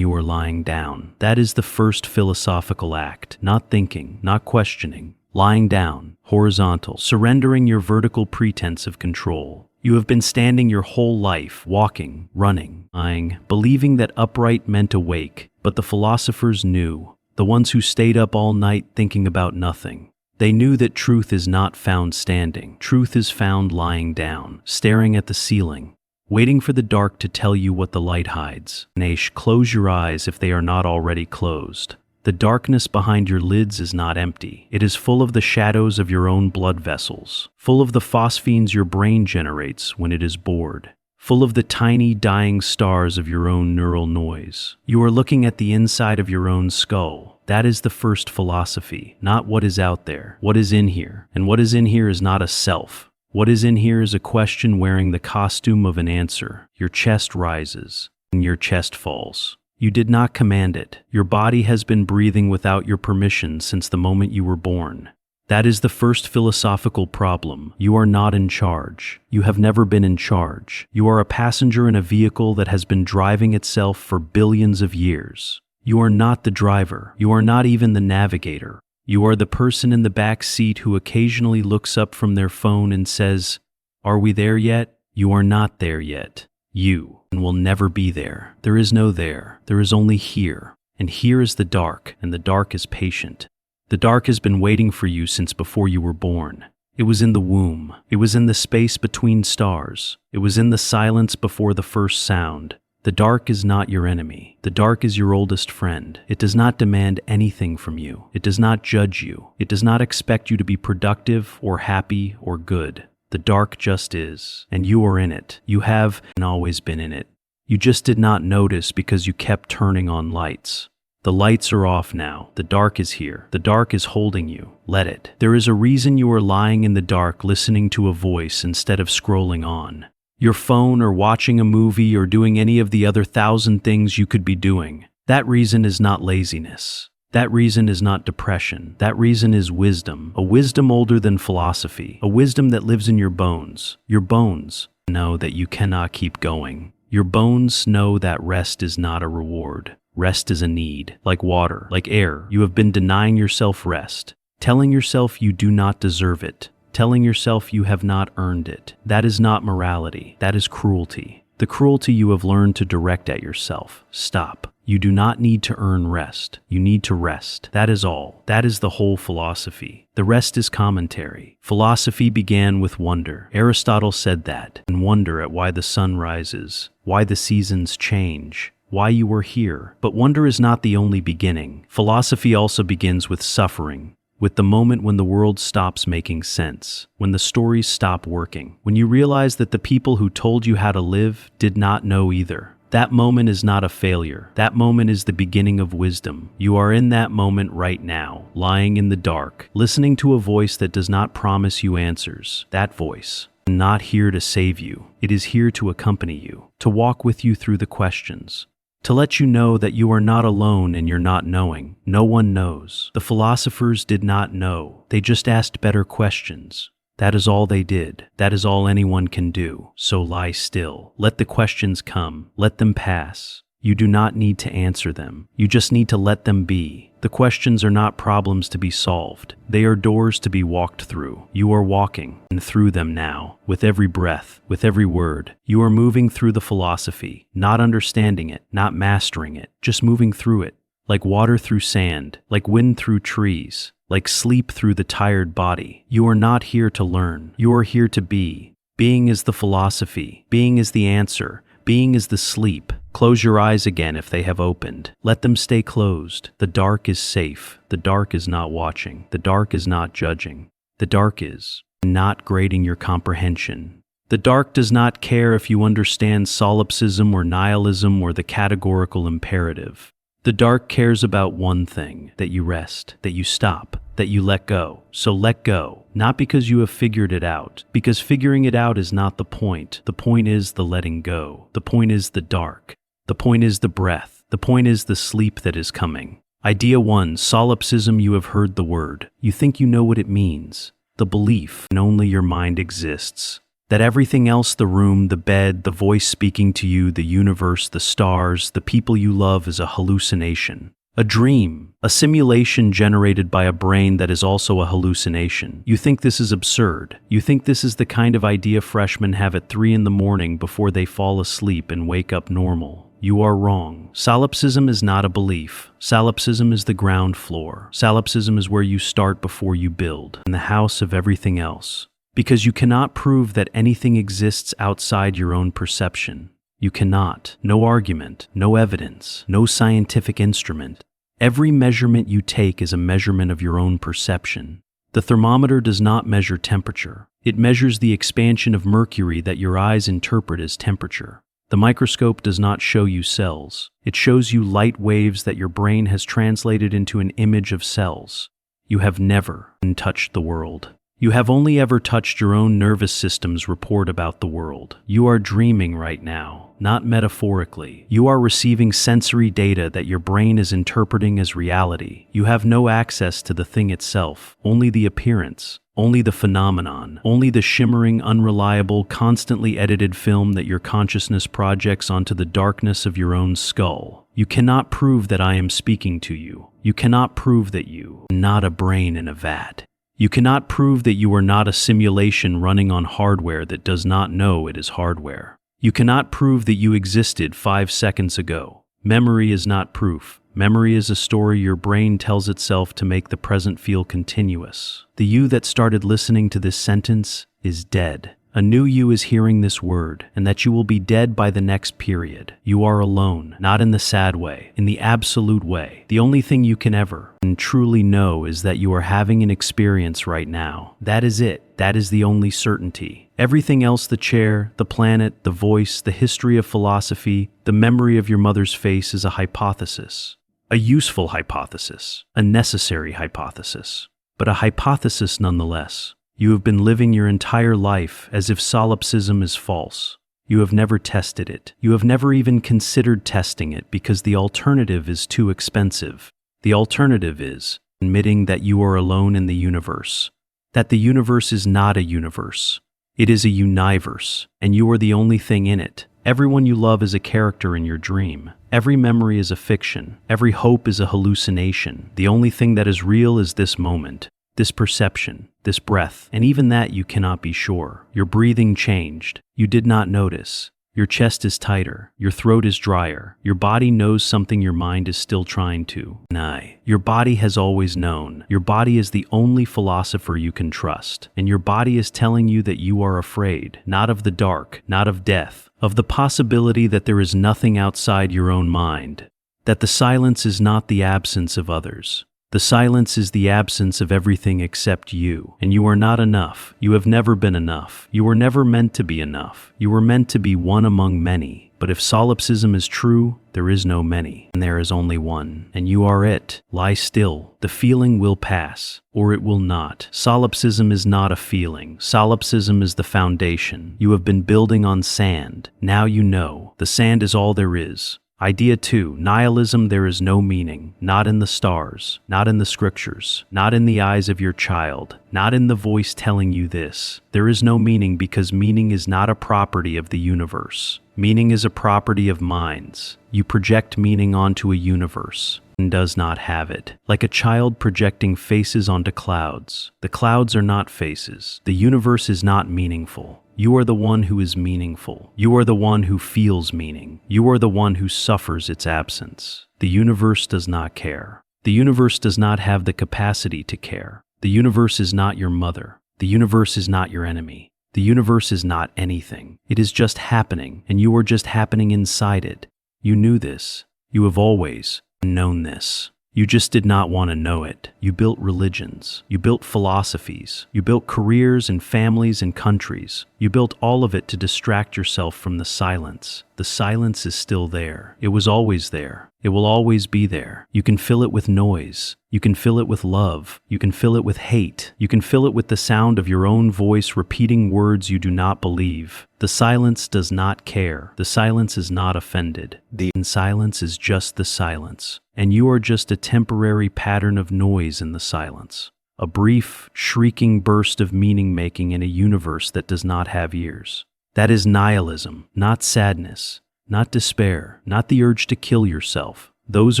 you are lying down. That is the first philosophical act. Not thinking, not questioning. Lying down, horizontal, surrendering your vertical pretense of control. You have been standing your whole life, walking, running, lying, believing that upright meant awake, but the philosophers knew, the ones who stayed up all night thinking about nothing. They knew that truth is not found standing. Truth is found lying down, staring at the ceiling, waiting for the dark to tell you what the light hides. Nash, close your eyes if they are not already closed. The darkness behind your lids is not empty. It is full of the shadows of your own blood vessels, full of the phosphenes your brain generates when it is bored, full of the tiny dying stars of your own neural noise. You are looking at the inside of your own skull. That is the first philosophy, not what is out there, what is in here. And what is in here is not a self. What is in here is a question wearing the costume of an answer. Your chest rises, and your chest falls. You did not command it. Your body has been breathing without your permission since the moment you were born. That is the first philosophical problem. You are not in charge. You have never been in charge. You are a passenger in a vehicle that has been driving itself for billions of years. You are not the driver. You are not even the navigator. You are the person in the back seat who occasionally looks up from their phone and says, "Are we there yet?" You are not there yet. You and will never be there. There is no there. There is only here. And here is the dark, and the dark is patient. The dark has been waiting for you since before you were born. It was in the womb. It was in the space between stars. It was in the silence before the first sound. The dark is not your enemy. The dark is your oldest friend. It does not demand anything from you. It does not judge you. It does not expect you to be productive or happy or good. The dark just is, and you are in it. You have always been in it. You just did not notice because you kept turning on lights. The lights are off now. The dark is here. The dark is holding you. Let it. There is a reason you are lying in the dark listening to a voice instead of scrolling on your phone or watching a movie or doing any of the other 1,000 things you could be doing. That reason is not laziness. That reason is not depression. That reason is wisdom, a wisdom older than philosophy, a wisdom that lives in your bones. Your bones know that you cannot keep going. Your bones know that rest is not a reward. Rest is a need, like water, like air. You have been denying yourself rest, telling yourself you do not deserve it, telling yourself you have not earned it. That is not morality. That is cruelty. The cruelty you have learned to direct at yourself. Stop. You do not need to earn rest. You need to rest. That is all. That is the whole philosophy. The rest is commentary. Philosophy began with wonder. Aristotle said that, and wonder at why the sun rises, why the seasons change, why you are here. But wonder is not the only beginning. Philosophy also begins with suffering, with the moment when the world stops making sense, when the stories stop working, when you realize that the people who told you how to live did not know either. That moment is not a failure. That moment is the beginning of wisdom. You are in that moment right now, lying in the dark, listening to a voice that does not promise you answers. That voice is not here to save you. It is here to accompany you, to walk with you through the questions, to let you know that you are not alone in your not knowing. No one knows. The philosophers did not know. They just asked better questions. That is all they did. That is all anyone can do. So lie still. Let the questions come. Let them pass. You do not need to answer them. You just need to let them be. The questions are not problems to be solved. They are doors to be walked through. You are walking and through them now. With every breath, with every word, you are moving through the philosophy, not understanding it, not mastering it, just moving through it. Like water through sand, like wind through trees, like sleep through the tired body. You are not here to learn. You are here to be. Being is the philosophy. Being is the answer. Being is the sleep. Close your eyes again if they have opened. Let them stay closed. The dark is safe. The dark is not watching. The dark is not judging. The dark is not grading your comprehension. The dark does not care if you understand solipsism or nihilism or the categorical imperative. The dark cares about one thing, that you rest, that you stop, that you let go. So let go, not because you have figured it out, because figuring it out is not the point. The point is the letting go. The point is the dark. The point is the breath. The point is the sleep that is coming. Idea 1, solipsism. You have heard the word. You think you know what it means. The belief, and only your mind exists. That everything else, the room, the bed, the voice speaking to you, the universe, the stars, the people you love, is a hallucination. A dream, a simulation generated by a brain that is also a hallucination. You think this is absurd. You think this is the kind of idea freshmen have at 3 in the morning before they fall asleep and wake up normal. You are wrong. Solipsism is not a belief. Solipsism is the ground floor. Solipsism is where you start before you build, in the house of everything else. Because you cannot prove that anything exists outside your own perception. You cannot. No argument, no evidence, no scientific instrument. Every measurement you take is a measurement of your own perception. The thermometer does not measure temperature. It measures the expansion of mercury that your eyes interpret as temperature. The microscope does not show you cells. It shows you light waves that your brain has translated into an image of cells. You have never touched the world. You have only ever touched your own nervous system's report about the world. You are dreaming right now, not metaphorically. You are receiving sensory data that your brain is interpreting as reality. You have no access to the thing itself, only the appearance, only the phenomenon, only the shimmering, unreliable, constantly edited film that your consciousness projects onto the darkness of your own skull. You cannot prove that I am speaking to you. You cannot prove that you are not a brain in a vat. You cannot prove that you are not a simulation running on hardware that does not know it is hardware. You cannot prove that you existed 5 seconds ago. Memory is not proof. Memory is a story your brain tells itself to make the present feel continuous. The you that started listening to this sentence is dead. A new you is hearing this word, and that you will be dead by the next period. You are alone, not in the sad way, in the absolute way. The only thing you can ever and truly know is that you are having an experience right now. That is it. That is the only certainty. Everything else, the chair, the planet, the voice, the history of philosophy, the memory of your mother's face, is a hypothesis. A useful hypothesis, a necessary hypothesis, but a hypothesis nonetheless. You have been living your entire life as if solipsism is false. You have never tested it. You have never even considered testing it because the alternative is too expensive. The alternative is admitting that you are alone in the universe, that the universe is not a universe. It is a universe, and you are the only thing in it. Everyone you love is a character in your dream. Every memory is a fiction. Every hope is a hallucination. The only thing that is real is this moment. This perception, this breath, and even that you cannot be sure. Your breathing changed. You did not notice. Your chest is tighter. Your throat is drier. Your body knows something your mind is still trying to deny. Your body has always known. Your body is the only philosopher you can trust. And your body is telling you that you are afraid, not of the dark, not of death, of the possibility that there is nothing outside your own mind, that the silence is not the absence of others. The silence is the absence of everything except you, and you are not enough. You have never been enough. You were never meant to be enough. You were meant to be one among many. But if solipsism is true, there is no many, and there is only one, and you are it. Lie still. The feeling will pass, or it will not. Solipsism is not a feeling. Solipsism is the foundation. You have been building on sand. Now you know. The sand is all there is. Idea 2, nihilism. There is no meaning, not in the stars, not in the scriptures, not in the eyes of your child, not in the voice telling you this. There is no meaning because meaning is not a property of the universe. Meaning is a property of minds. You project meaning onto a universe and does not have it. Like a child projecting faces onto clouds. The clouds are not faces. The universe is not meaningful. You are the one who is meaningful. You are the one who feels meaning. You are the one who suffers its absence. The universe does not care. The universe does not have the capacity to care. The universe is not your mother. The universe is not your enemy. The universe is not anything. It is just happening, and you are just happening inside it. You knew this. You have always known this. You just did not want to know it. You built religions. You built philosophies. You built careers and families and countries. You built all of it to distract yourself from the silence. The silence is still there. It was always there. It will always be there. You can fill it with noise. You can fill it with love. You can fill it with hate. You can fill it with the sound of your own voice repeating words you do not believe. The silence does not care. The silence is not offended. The silence is just the silence. And you are just a temporary pattern of noise in the silence. a brief, shrieking burst of meaning-making in a universe that does not have ears. That is nihilism, not sadness, not despair, not the urge to kill yourself. Those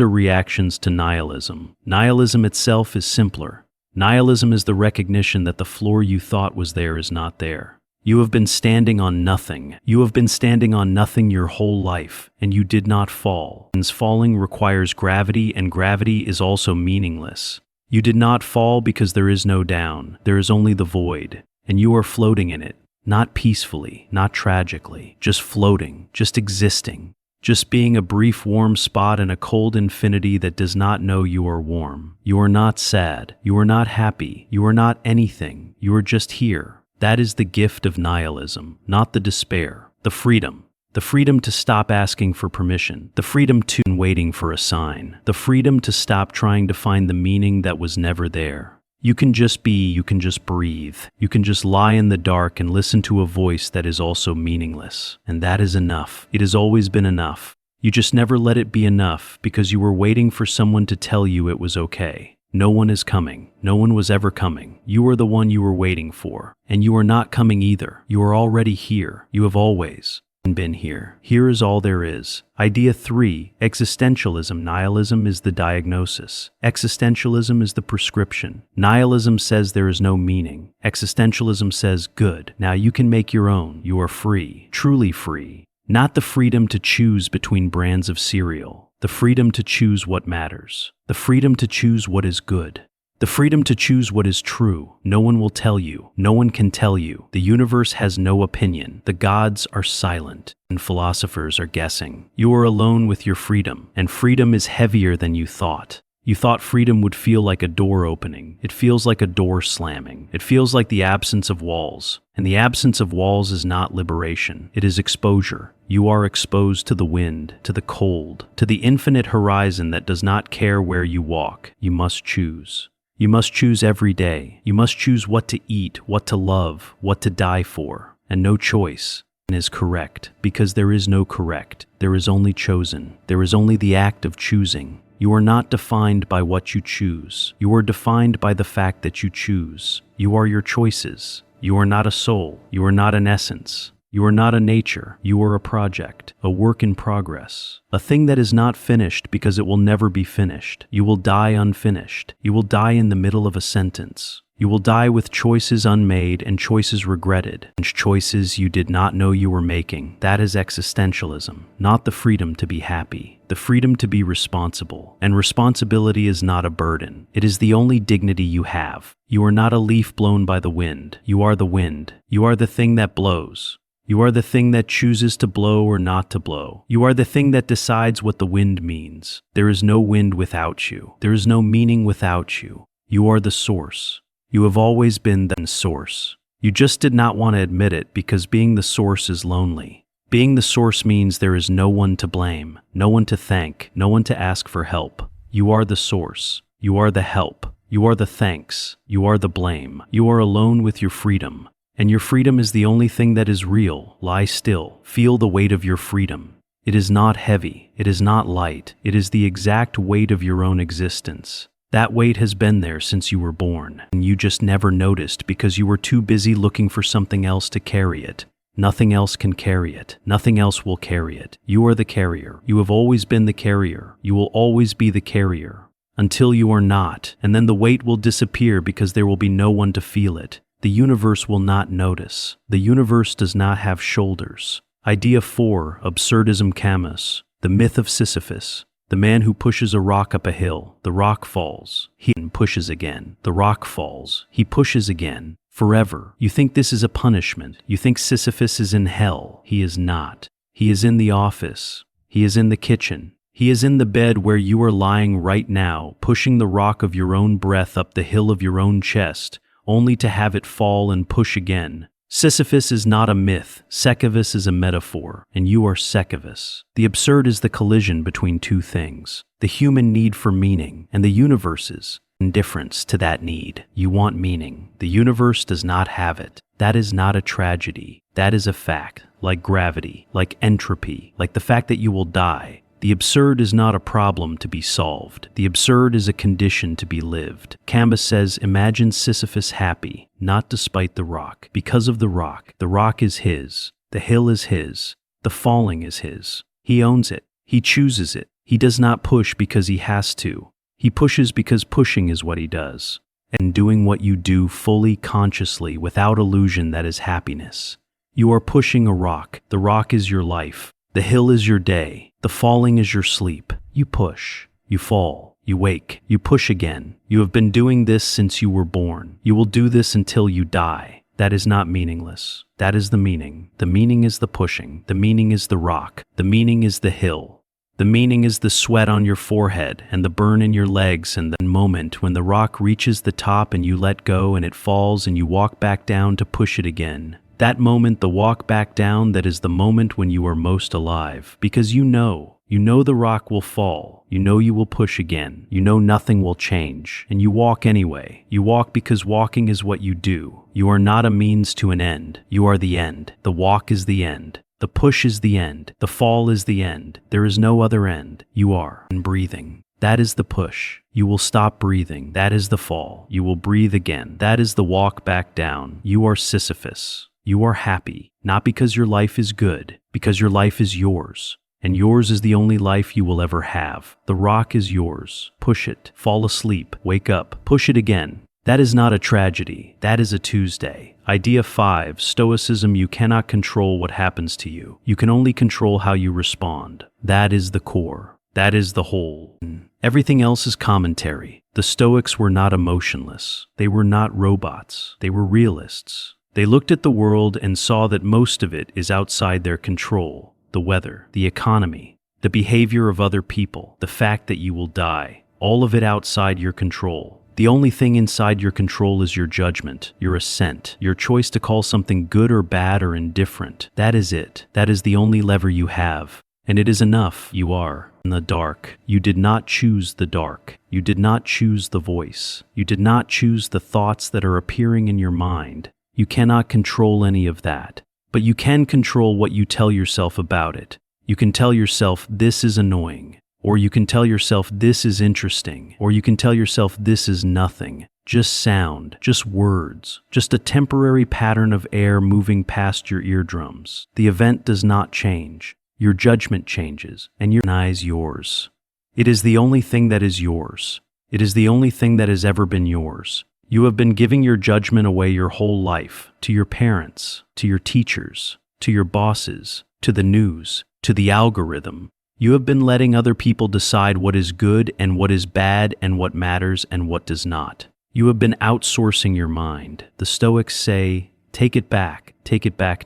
are reactions to nihilism. Nihilism itself is simpler. Nihilism is the recognition that the floor you thought was there is not there. You have been standing on nothing. You have been standing on nothing your whole life, and you did not fall. Since falling requires gravity, and gravity is also meaningless. You did not fall because there is no down. There is only the void, and you are floating in it. Not peacefully, not tragically, just floating, just existing. Just being a brief warm spot in a cold infinity that does not know you are warm. You are not sad. You are not happy. You are not anything. You are just here. That is the gift of nihilism, not the despair. The freedom. The freedom to stop asking for permission. The freedom to waiting for a sign. The freedom to stop trying to find the meaning that was never there. You can just be, you can just breathe. You can just lie in the dark and listen to a voice that is also meaningless. And that is enough. It has always been enough. You just never let it be enough because you were waiting for someone to tell you it was okay. No one is coming. No one was ever coming. You are the one you were waiting for. And you are not coming either. You are already here. You have always been here. Here is all there is. Idea 3, existentialism. Nihilism is the diagnosis. Existentialism is the prescription. Nihilism says there is no meaning. Existentialism says, good, now you can make your own. You are free, truly free. Not the freedom to choose between brands of cereal. The freedom to choose what matters. The freedom to choose what is good. The freedom to choose what is true. No one will tell you. No one can tell you. The universe has no opinion. The gods are silent, and philosophers are guessing. You are alone with your freedom, and freedom is heavier than you thought. You thought freedom would feel like a door opening. It feels like a door slamming. It feels like the absence of walls. And the absence of walls is not liberation. It is exposure. You are exposed to the wind, to the cold, to the infinite horizon that does not care where you walk. You must choose. You must choose every day. You must choose what to eat, what to love, what to die for. And no choice is correct, because there is no correct. There is only chosen. There is only the act of choosing. You are not defined by what you choose. You are defined by the fact that you choose. You are your choices. You are not a soul. You are not an essence. You are not a nature. You are a project, a work in progress, a thing that is not finished because it will never be finished. You will die unfinished. You will die in the middle of a sentence. You will die with choices unmade and choices regretted, and choices you did not know you were making. That is existentialism, not the freedom to be happy, the freedom to be responsible. And responsibility is not a burden. It is the only dignity you have. You are not a leaf blown by the wind. You are the wind. You are the thing that blows. You are the thing that chooses to blow or not to blow. You are the thing that decides what the wind means. There is no wind without you. There is no meaning without you. You are the source. You have always been the source. You just did not want to admit it because being the source is lonely. Being the source means there is no one to blame, no one to thank, no one to ask for help. You are the source. You are the help. You are the thanks. You are the blame. You are alone with your freedom. And your freedom is the only thing that is real. Lie still. Feel the weight of your freedom. It is not heavy. It is not light. It is the exact weight of your own existence. That weight has been there since you were born, and you just never noticed because you were too busy looking for something else to carry it. Nothing else can carry it. Nothing else will carry it. You are the carrier. You have always been the carrier. You will always be the carrier. Until you are not, and then the weight will disappear because there will be no one to feel it. The universe will not notice. The universe does not have shoulders. Idea 4, Absurdism. Camus, the myth of Sisyphus. The man who pushes a rock up a hill, the rock falls. He pushes again. The rock falls. He pushes again. Forever. You think this is a punishment. You think Sisyphus is in hell. He is not. He is in the office. He is in the kitchen. He is in the bed where you are lying right now, pushing the rock of your own breath up the hill of your own chest, only to have it fall and push again. Sisyphus is not a myth. Sisyphus is a metaphor, and you are Sisyphus. The absurd is the collision between two things, the human need for meaning and the universe's indifference to that need. You want meaning. The universe does not have it. That is not a tragedy. That is a fact, like gravity, like entropy, like the fact that you will die. The absurd is not a problem to be solved. The absurd is a condition to be lived. Kamba says, imagine Sisyphus happy, not despite the rock. Because of the rock is his. The hill is his. The falling is his. He owns it. He chooses it. He does not push because he has to. He pushes because pushing is what he does. And doing what you do fully, consciously, without illusion, that is happiness. You are pushing a rock. The rock is your life. The hill is your day. The falling is your sleep. You push. You fall. You wake. You push again. You have been doing this since you were born. You will do this until you die. That is not meaningless. That is the meaning. The meaning is the pushing. The meaning is the rock. The meaning is the hill. The meaning is the sweat on your forehead and the burn in your legs and the moment when the rock reaches the top and you let go and it falls and you walk back down to push it again. That moment, the walk back down, that is the moment when you are most alive. Because you know the rock will fall. You know you will push again. You know nothing will change. And you walk anyway. You walk because walking is what you do. You are not a means to an end. You are the end. The walk is the end. The push is the end. The fall is the end. There is no other end. You are breathing. That is the push. You will stop breathing. That is the fall. You will breathe again. That is the walk back down. You are Sisyphus. You are happy, not because your life is good, because your life is yours. And yours is the only life you will ever have. The rock is yours. Push it. Fall asleep. Wake up. Push it again. That is not a tragedy. That is a Tuesday. Idea 5. Stoicism. You cannot control what happens to you. You can only control how you respond. That is the core. That is the whole. Everything else is commentary. The Stoics were not emotionless. They were not robots. They were realists. They looked at the world and saw that most of it is outside their control. The weather, the economy, the behavior of other people, the fact that you will die, all of it outside your control. The only thing inside your control is your judgment, your assent, your choice to call something good or bad or indifferent. That is it. That is the only lever you have. And it is enough. You are in the dark. You did not choose the dark. You did not choose the voice. You did not choose the thoughts that are appearing in your mind. You cannot control any of that, but you can control what you tell yourself about it. You can tell yourself, this is annoying, or you can tell yourself, this is interesting, or you can tell yourself, this is nothing. Just sound, just words, just a temporary pattern of air moving past your eardrums. The event does not change. Your judgment changes, and your eyes yours. It is the only thing that is yours. It is the only thing that has ever been yours. You have been giving your judgment away your whole life, to your parents, to your teachers, to your bosses, to the news, to the algorithm. You have been letting other people decide what is good and what is bad and what matters and what does not. You have been outsourcing your mind. The Stoics say, take it back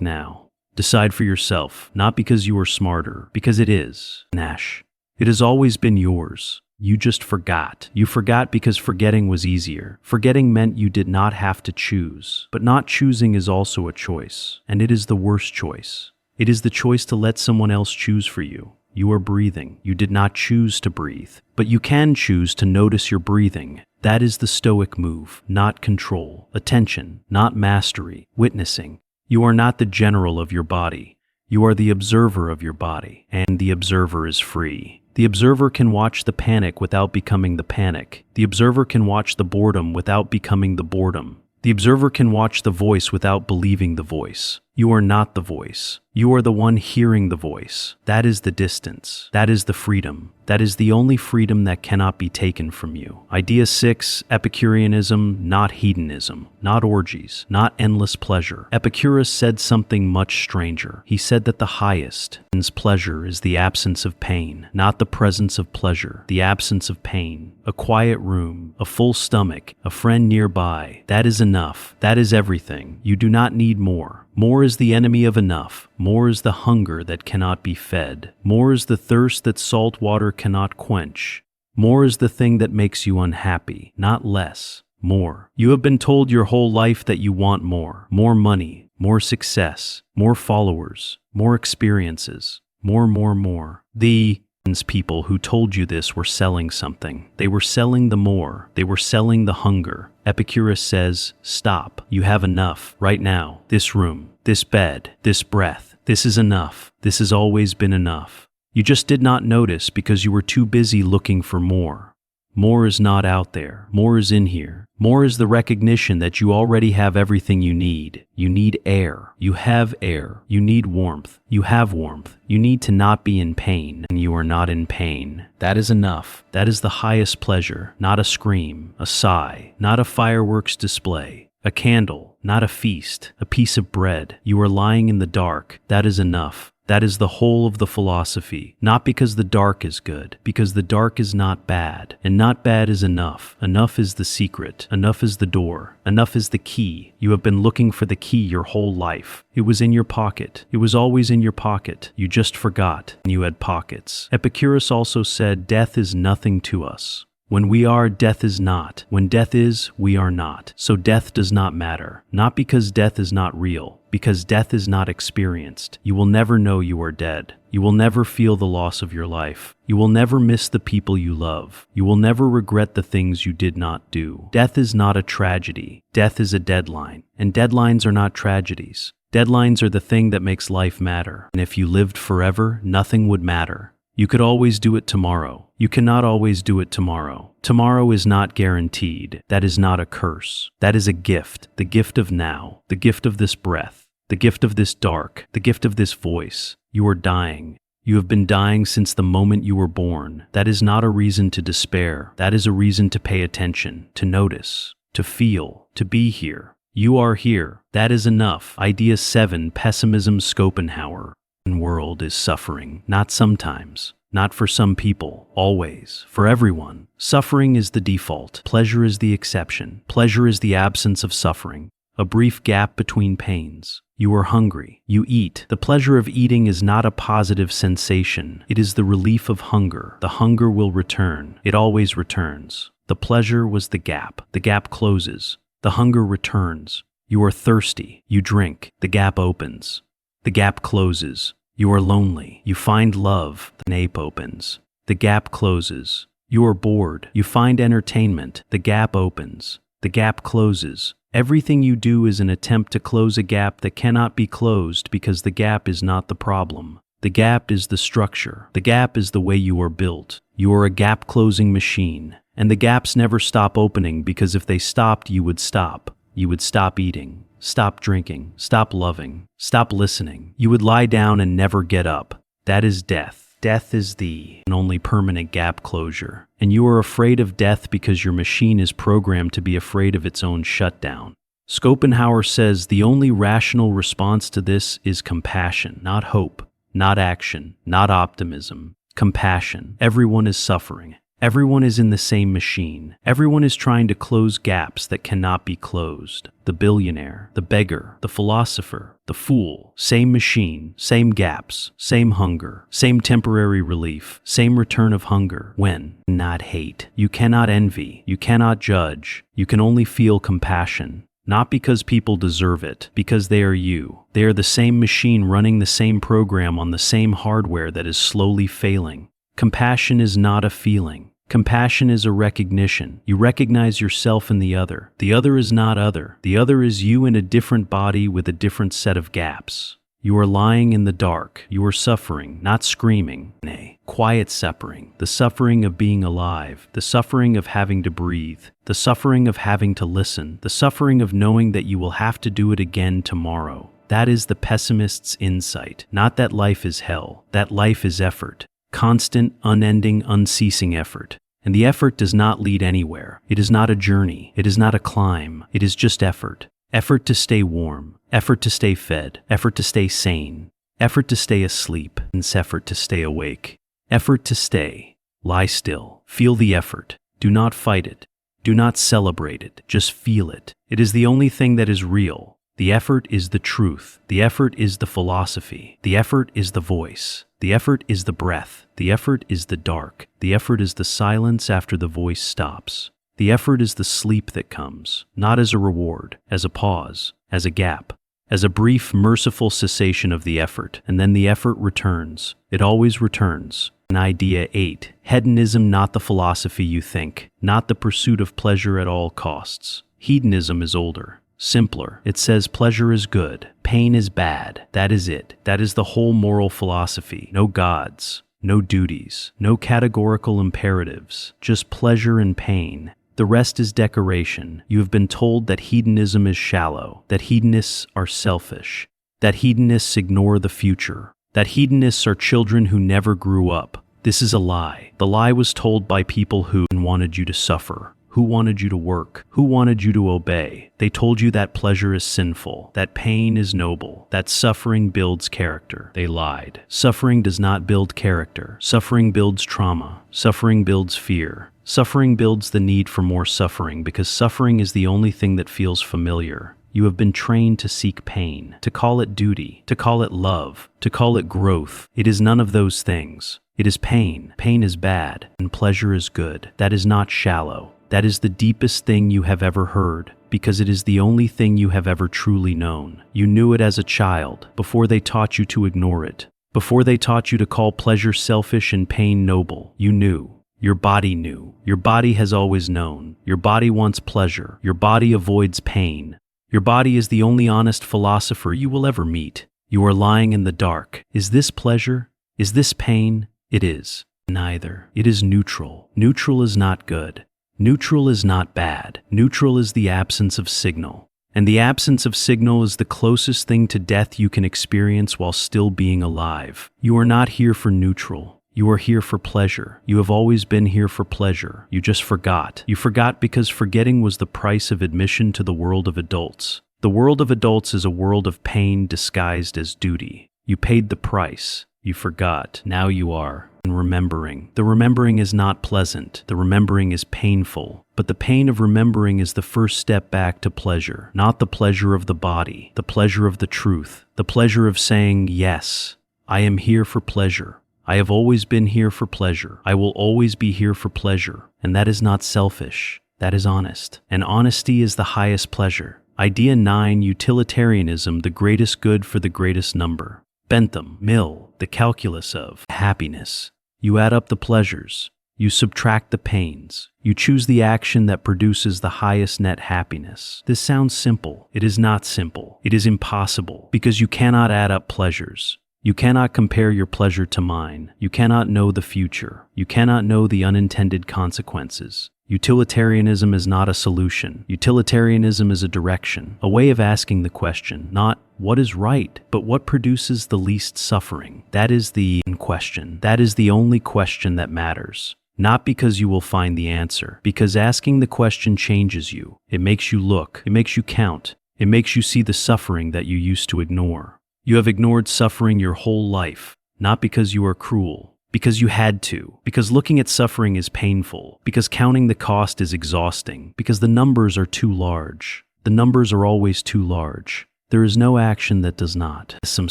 now. Decide for yourself, not because you are smarter, because it is. Nash. It has always been yours. You just forgot. You forgot because forgetting was easier. Forgetting meant you did not have to choose. But not choosing is also a choice, and it is the worst choice. It is the choice to let someone else choose for you. You are breathing. You did not choose to breathe, but you can choose to notice your breathing. That is the Stoic move, not control. Attention, not mastery. Witnessing. You are not the general of your body. You are the observer of your body, and the observer is free. The observer can watch the panic without becoming the panic. The observer can watch the boredom without becoming the boredom. The observer can watch the voice without believing the voice. You are not the voice. You are the one hearing the voice. That is the distance. That is the freedom. That is the only freedom that cannot be taken from you. Idea 6, Epicureanism, not hedonism, not orgies, not endless pleasure. Epicurus said something much stranger. He said that the highest pleasure is the absence of pain, not the presence of pleasure, the absence of pain. A quiet room, a full stomach, a friend nearby. That is enough. That is everything. You do not need more. More is the enemy of enough. More is the hunger that cannot be fed. More is the thirst that salt water cannot quench. More is the thing that makes you unhappy, not less. More. You have been told your whole life that you want more. More money, more success, more followers, more experiences, more. The people who told you this were selling something. They were selling the more. They were selling the hunger. Epicurus says, stop. You have enough right now. This room, this bed, this breath. This is enough. This has always been enough. You just did not notice because you were too busy looking for more. More is not out there. More is in here. More is the recognition that you already have everything you need. You need air. You have air. You need warmth. You have warmth. You need to not be in pain, and you are not in pain. That is enough. That is the highest pleasure, not a scream, a sigh, not a fireworks display, a candle, not a feast, a piece of bread. You are lying in the dark. That is enough. That is the whole of the philosophy, not because the dark is good, because the dark is not bad, and not bad is enough. Enough is the secret, enough is the door, enough is the key. You have been looking for the key your whole life. It was in your pocket. It was always in your pocket. You just forgot, and you had pockets. Epicurus also said, death is nothing to us. When we are, death is not. When death is, we are not. So death does not matter. Not because death is not real, because death is not experienced. You will never know you are dead. You will never feel the loss of your life. You will never miss the people you love. You will never regret the things you did not do. Death is not a tragedy. Death is a deadline. And deadlines are not tragedies. Deadlines are the thing that makes life matter. And if you lived forever, nothing would matter. You could always do it tomorrow. You cannot always do it tomorrow. Tomorrow is not guaranteed. That is not a curse. That is a gift. The gift of now. The gift of this breath. The gift of this dark. The gift of this voice. You are dying. You have been dying since the moment you were born. That is not a reason to despair. That is a reason to pay attention, to notice, to feel, to be here. You are here. That is enough. Idea 7, Pessimism, Schopenhauer. The world is suffering, not sometimes, not for some people, always, for everyone. Suffering is the default. Pleasure is the exception. Pleasure is the absence of suffering, a brief gap between pains. You are hungry. You eat. The pleasure of eating is not a positive sensation. It is the relief of hunger. The hunger will return. It always returns. The pleasure was the gap. The gap closes. The hunger returns. You are thirsty. You drink. The gap opens. The gap closes. You are lonely. You find love. The gap opens. The gap closes. You are bored. You find entertainment. The gap opens. The gap closes. Everything you do is an attempt to close a gap that cannot be closed because the gap is not the problem. The gap is the structure. The gap is the way you are built. You are a gap-closing machine. And the gaps never stop opening because if they stopped, you would stop. You would stop eating. Stop drinking, stop loving, stop listening. You would lie down and never get up. That is death. Death is the only permanent gap closure. And you are afraid of death because your machine is programmed to be afraid of its own shutdown. Schopenhauer says the only rational response to this is compassion, not hope, not action, not optimism. Compassion. Everyone is suffering. Everyone is in the same machine. Everyone is trying to close gaps that cannot be closed. The billionaire, the beggar, the philosopher, the fool. Same machine, same gaps, same hunger, same temporary relief, same return of hunger. When? Not hate. You cannot envy. You cannot judge. You can only feel compassion. Not because people deserve it, because they are you. They are the same machine running the same program on the same hardware that is slowly failing. Compassion is not a feeling. Compassion is a recognition. You recognize yourself in the other. The other is not other. The other is you in a different body with a different set of gaps. You are lying in the dark. You are suffering, not screaming. Nay, quiet suffering. The suffering of being alive. The suffering of having to breathe. The suffering of having to listen. The suffering of knowing that you will have to do it again tomorrow. That is the pessimist's insight. Not that life is hell. That life is effort. Constant, unending, unceasing effort. And the effort does not lead anywhere. It is not a journey. It is not a climb. It is just effort. Effort to stay warm. Effort to stay fed. Effort to stay sane. Effort to stay asleep. And effort to stay awake. Effort to stay. Lie still. Feel the effort. Do not fight it. Do not celebrate it. Just feel it. It is the only thing that is real. The effort is the truth. The effort is the philosophy. The effort is the voice. The effort is the breath. The effort is the dark. The effort is the silence after the voice stops. The effort is the sleep that comes, not as a reward, as a pause, as a gap, as a brief, merciful cessation of the effort, and then the effort returns. It always returns. And idea 8. Hedonism, not the philosophy you think, not the pursuit of pleasure at all costs. Hedonism is older. Simpler. It says pleasure is good, pain is bad. That is it. That is the whole moral philosophy. No gods, no duties, no categorical imperatives, just pleasure and pain. The rest is decoration. You have been told that hedonism is shallow, that hedonists are selfish, that hedonists ignore the future, that hedonists are children who never grew up. This is a lie. The lie was told by people who wanted you to suffer, who wanted you to work, who wanted you to obey. They told you that pleasure is sinful, that pain is noble, that suffering builds character. They lied. Suffering does not build character. Suffering builds trauma. Suffering builds fear. Suffering builds the need for more suffering because suffering is the only thing that feels familiar. You have been trained to seek pain, to call it duty, to call it love, to call it growth. It is none of those things. It is pain. Pain is bad, and pleasure is good. That is not shallow. That is the deepest thing you have ever heard, because it is the only thing you have ever truly known. You knew it as a child, before they taught you to ignore it, before they taught you to call pleasure selfish and pain noble. You knew. Your body knew. Your body has always known. Your body wants pleasure. Your body avoids pain. Your body is the only honest philosopher you will ever meet. You are lying in the dark. Is this pleasure? Is this pain? It is. Neither. It is neutral. Neutral is not good. Neutral is not bad. Neutral is the absence of signal. And the absence of signal is the closest thing to death you can experience while still being alive. You are not here for neutral. You are here for pleasure. You have always been here for pleasure. You just forgot. You forgot because forgetting was the price of admission to the world of adults. The world of adults is a world of pain disguised as duty. You paid the price. You forgot. Now you are remembering. The remembering is not pleasant. The remembering is painful. But the pain of remembering is the first step back to pleasure. Not the pleasure of the body. The pleasure of the truth. The pleasure of saying, yes, I am here for pleasure. I have always been here for pleasure. I will always be here for pleasure. And that is not selfish. That is honest. And honesty is the highest pleasure. Idea 9, utilitarianism, the greatest good for the greatest number. Bentham, Mill, the calculus of happiness. You add up the pleasures. You subtract the pains. You choose the action that produces the highest net happiness. This sounds simple. It is not simple. It is impossible because you cannot add up pleasures. You cannot compare your pleasure to mine. You cannot know the future. You cannot know the unintended consequences. Utilitarianism is not a solution. Utilitarianism is a direction, a way of asking the question, not what is right, but what produces the least suffering. That is the question. That is the only question that matters. Not because you will find the answer, because asking the question changes you. It makes you look. It makes you count. It makes you see the suffering that you used to ignore. You have ignored suffering your whole life, not because you are cruel, because you had to, because looking at suffering is painful, because counting the cost is exhausting, because the numbers are too large. The numbers are always too large. There is no action that does not. Some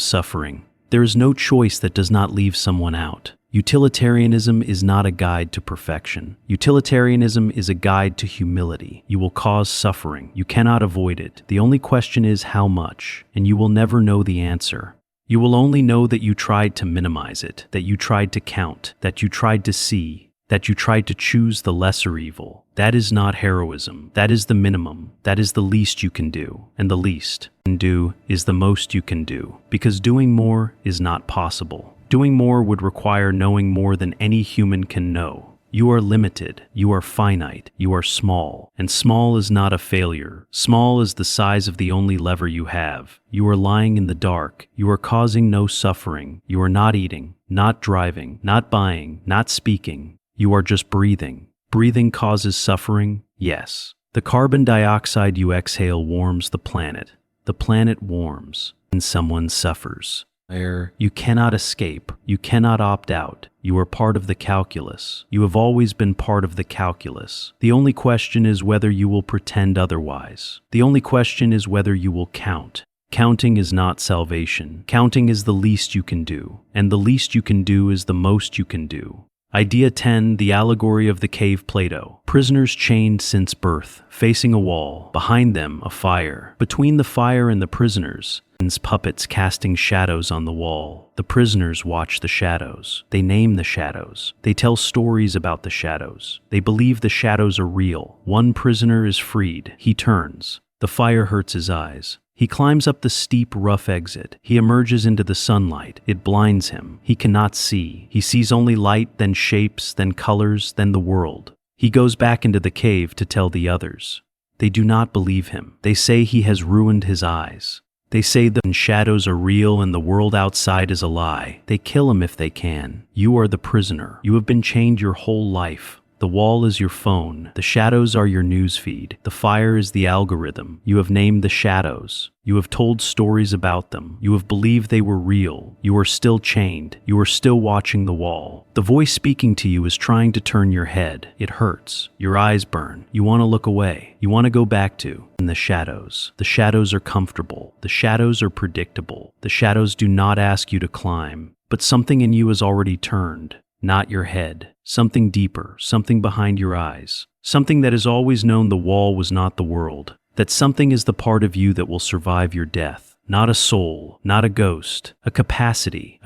suffering. There is no choice that does not leave someone out. Utilitarianism is not a guide to perfection. Utilitarianism is a guide to humility. You will cause suffering. You cannot avoid it. The only question is how much, and you will never know the answer. You will only know that you tried to minimize it, that you tried to count, that you tried to see, that you tried to choose the lesser evil. That is not heroism. That is the minimum. That is the least you can do. And the least you can do is the most you can do, because doing more is not possible. Doing more would require knowing more than any human can know. You are limited. You are finite. You are small. And small is not a failure. Small is the size of the only lever you have. You are lying in the dark. You are causing no suffering. You are not eating, not driving, not buying, not speaking. You are just breathing. Breathing causes suffering? Yes. The carbon dioxide you exhale warms the planet. The planet warms, and someone suffers. You cannot escape. You cannot opt out. You are part of the calculus. You have always been part of the calculus. The only question is whether you will pretend otherwise. The only question is whether you will count. Counting is not salvation. Counting is the least you can do, and the least you can do is the most you can do. Idea 10, the allegory of the cave Plato. Prisoners chained since birth, facing a wall. Behind them, a fire. Between the fire and the prisoners, puppets casting shadows on the wall. The prisoners watch the shadows. They name the shadows. They tell stories about the shadows. They believe the shadows are real. One prisoner is freed. He turns. The fire hurts his eyes. He climbs up the steep, rough exit. He emerges into the sunlight. It blinds him. He cannot see. He sees only light, then shapes, then colors, then the world. He goes back into the cave to tell the others. They do not believe him. They say he has ruined his eyes. They say the shadows are real and the world outside is a lie. They kill him if they can. You are the prisoner. You have been chained your whole life. The wall is your phone. The shadows are your newsfeed. The fire is the algorithm. You have named the shadows. You have told stories about them. You have believed they were real. You are still chained. You are still watching the wall. The voice speaking to you is trying to turn your head. It hurts. Your eyes burn. You want to look away. You want to go back to the shadows. The shadows are comfortable. The shadows are predictable. The shadows do not ask you to climb. But something in you has already turned. Not your head. Something deeper, something behind your eyes. Something that has always known the wall was not the world. That something is the part of you that will survive your death. Not a soul, not a ghost. A capacity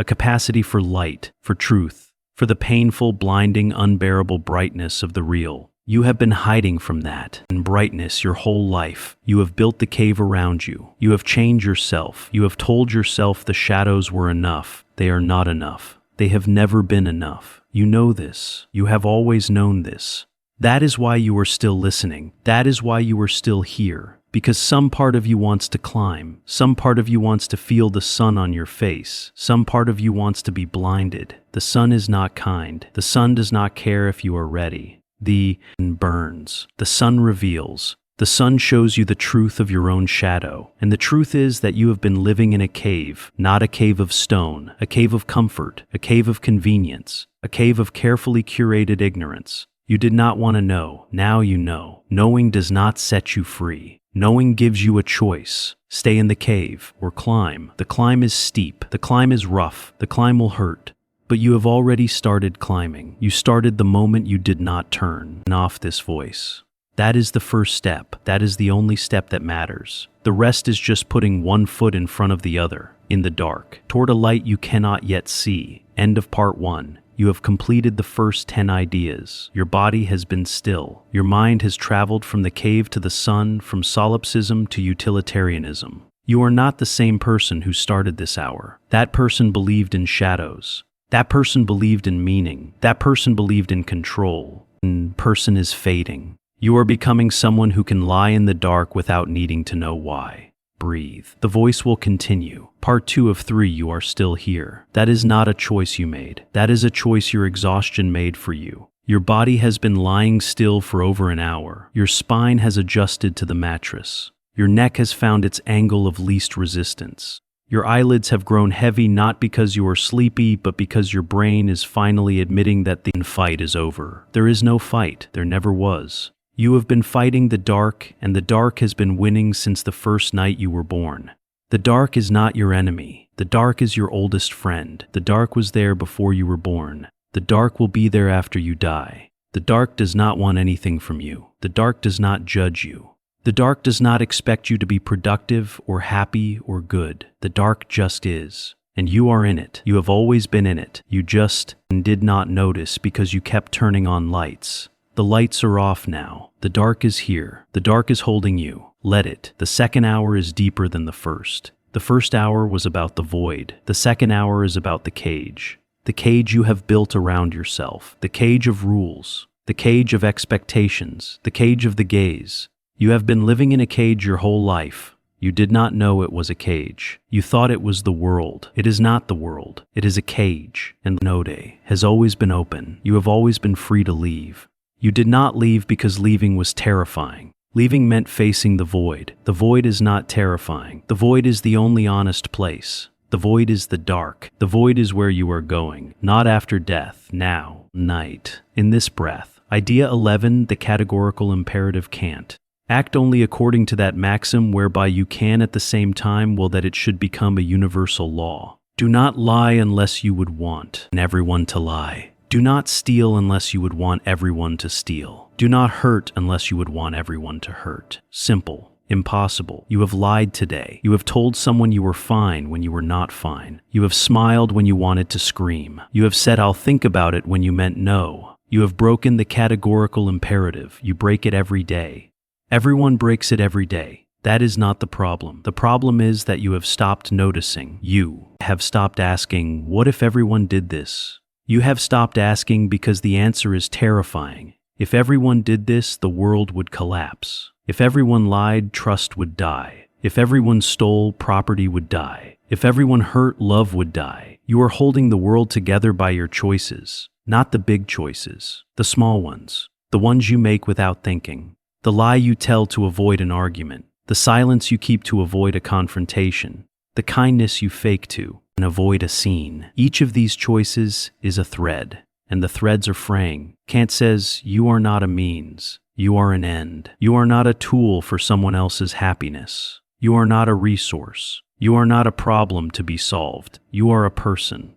for light, for truth, for the painful, blinding, unbearable brightness of the real. You have been hiding from that and brightness your whole life. You have built the cave around you. You have chained yourself. You have told yourself the shadows were enough. They are not enough. They have never been enough. You know this. You have always known this. That is why you are still listening. That is why you are still here. Because some part of you wants to climb. Some part of you wants to feel the sun on your face. Some part of you wants to be blinded. The sun is not kind. The sun does not care if you are ready. The burns. The sun reveals. The sun shows you the truth of your own shadow, and the truth is that you have been living in a cave, not a cave of stone, a cave of comfort, a cave of convenience, a cave of carefully curated ignorance. You did not want to know, now you know. Knowing does not set you free. Knowing gives you a choice. Stay in the cave, or climb. The climb is steep, the climb is rough, the climb will hurt. But you have already started climbing. You started the moment you did not turn off this voice. That is the first step. That is the only step that matters. The rest is just putting one foot in front of the other, in the dark, toward a light you cannot yet see. End of part 1. You have completed the first 10 ideas. Your body has been still. Your mind has traveled from the cave to the sun, from solipsism to utilitarianism. You are not the same person who started this hour. That person believed in shadows. That person believed in meaning. That person believed in control. And person is fading. You are becoming someone who can lie in the dark without needing to know why. Breathe. The voice will continue. Part 2 of 3, you are still here. That is not a choice you made. That is a choice your exhaustion made for you. Your body has been lying still for over an hour. Your spine has adjusted to the mattress. Your neck has found its angle of least resistance. Your eyelids have grown heavy not because you are sleepy, but because your brain is finally admitting that the fight is over. There is no fight. There never was. You have been fighting the dark, and the dark has been winning since the first night you were born. The dark is not your enemy. The dark is your oldest friend. The dark was there before you were born. The dark will be there after you die. The dark does not want anything from you. The dark does not judge you. The dark does not expect you to be productive or happy or good. The dark just is. And you are in it. You have always been in it. You just did not notice because you kept turning on lights. The lights are off now. The dark is here. The dark is holding you. Let it. The second hour is deeper than the first. The first hour was about the void. The second hour is about the cage. The cage you have built around yourself. The cage of rules. The cage of expectations. The cage of the gaze. You have been living in a cage your whole life. You did not know it was a cage. You thought it was the world. It is not the world. It is a cage. And no day has always been open. You have always been free to leave. You did not leave because leaving was terrifying. Leaving meant facing the void. The void is not terrifying. The void is the only honest place. The void is the dark. The void is where you are going. Not after death. Now. Night. In this breath. Idea 11, the categorical imperative can't. Act only according to that maxim whereby you can at the same time will that it should become a universal law. Do not lie unless you would want everyone to lie. Do not steal unless you would want everyone to steal. Do not hurt unless you would want everyone to hurt. Simple. Impossible. You have lied today. You have told someone you were fine when you were not fine. You have smiled when you wanted to scream. You have said I'll think about it when you meant no. You have broken the categorical imperative. You break it every day. Everyone breaks it every day. That is not the problem. The problem is that you have stopped noticing. You have stopped asking, what if everyone did this? You have stopped asking because the answer is terrifying. If everyone did this, the world would collapse. If everyone lied, trust would die. If everyone stole, property would die. If everyone hurt, love would die. You are holding the world together by your choices, not the big choices, the small ones, the ones you make without thinking, the lie you tell to avoid an argument, the silence you keep to avoid a confrontation, the kindness you fake to and avoid a scene. Each of these choices is a thread, and the threads are fraying. Kant says, you are not a means, you are an end. You are not a tool for someone else's happiness. You are not a resource. You are not a problem to be solved. You are a person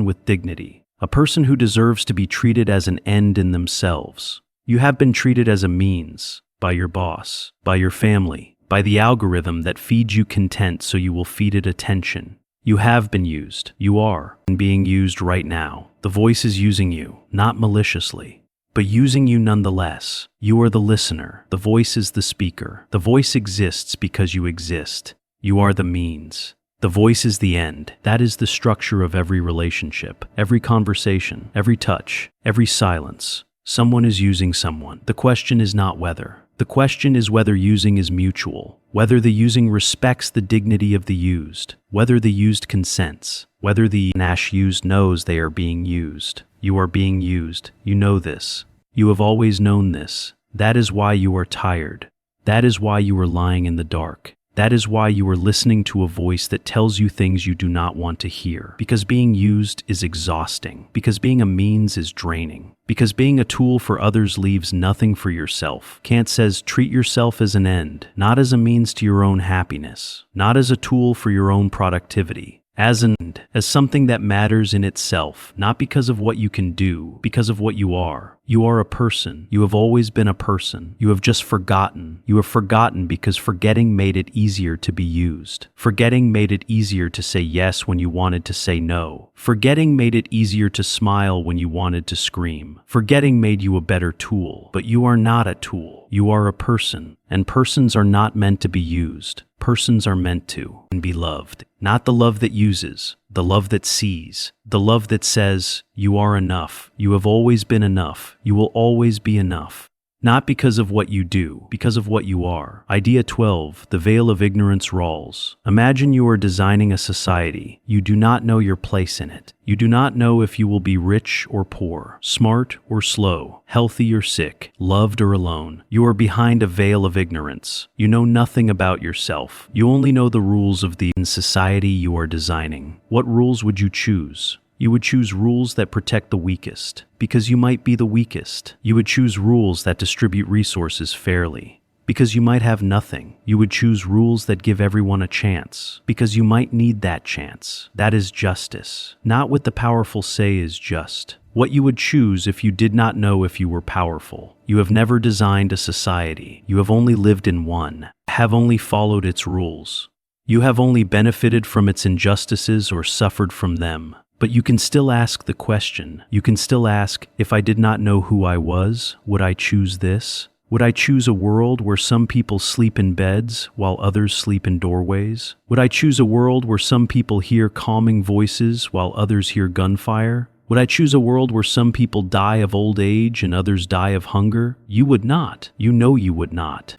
with dignity, a person who deserves to be treated as an end in themselves. You have been treated as a means by your boss, by your family, by the algorithm that feeds you content so you will feed it attention. You have been used. You are being used right now. The voice is using you, not maliciously, but using you nonetheless. You are the listener. The voice is the speaker. The voice exists because you exist. You are the means. The voice is the end. That is the structure of every relationship, every conversation, every touch, every silence. Someone is using someone. The question is not whether. The question is whether using is mutual, whether the using respects the dignity of the used, whether the used consents, whether the used knows they are being used. You are being used. You know this. You have always known this. That is why you are tired. That is why you are lying in the dark. That is why you are listening to a voice that tells you things you do not want to hear. Because being used is exhausting. Because being a means is draining. Because being a tool for others leaves nothing for yourself. Kant says, treat yourself as an end, not as a means to your own happiness, not as a tool for your own productivity. As an end, as something that matters in itself, not because of what you can do, because of what you are. You are a person. You have always been a person. You have just forgotten. You have forgotten because forgetting made it easier to be used. Forgetting made it easier to say yes when you wanted to say no. Forgetting made it easier to smile when you wanted to scream. Forgetting made you a better tool. But you are not a tool. You are a person. And persons are not meant to be used. Persons are meant to and be loved. Not the love that uses, the love that sees, the love that says, you are enough. You have always been enough. You will always be enough. Not because of what you do, because of what you are. Idea 12, the veil of ignorance rolls. Imagine you are designing a society. You do not know your place in it. You do not know if you will be rich or poor, smart or slow, healthy or sick, loved or alone. You are behind a veil of ignorance. You know nothing about yourself. You only know the rules of the society you are designing. What rules would you choose? You would choose rules that protect the weakest, because you might be the weakest. You would choose rules that distribute resources fairly, because you might have nothing. You would choose rules that give everyone a chance, because you might need that chance. That is justice. Not what the powerful say is just. What you would choose if you did not know if you were powerful. You have never designed a society. You have only lived in one, have only followed its rules. You have only benefited from its injustices or suffered from them. But you can still ask the question. You can still ask, if I did not know who I was, would I choose this? Would I choose a world where some people sleep in beds while others sleep in doorways? Would I choose a world where some people hear calming voices while others hear gunfire? Would I choose a world where some people die of old age and others die of hunger? You would not. You know you would not.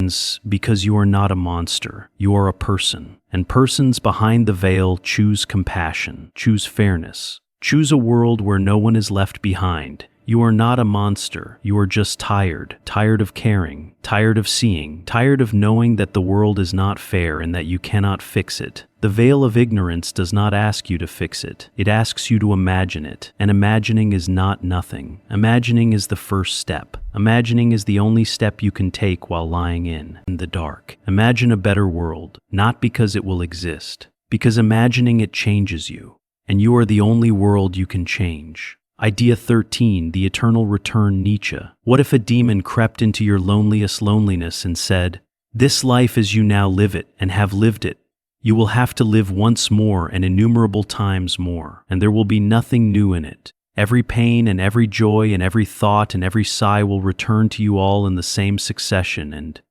Because you are not a monster. You are a person. And persons behind the veil choose compassion, choose fairness, choose a world where no one is left behind. You are not a monster. You are just tired of caring, tired of seeing, tired of knowing that the world is not fair and that you cannot fix it. The veil of ignorance does not ask you to fix it. It asks you to imagine it. And imagining is not nothing. Imagining is the first step. Imagining is the only step you can take while lying in the dark. Imagine a better world, not because it will exist, because imagining it changes you. And you are the only world you can change. Idea 13, the eternal return Nietzsche. What if a demon crept into your loneliest loneliness and said, this life as you now live it and have lived it, you will have to live once more and innumerable times more, and there will be nothing new in it. Every pain and every joy and every thought and every sigh will return to you all in the same succession and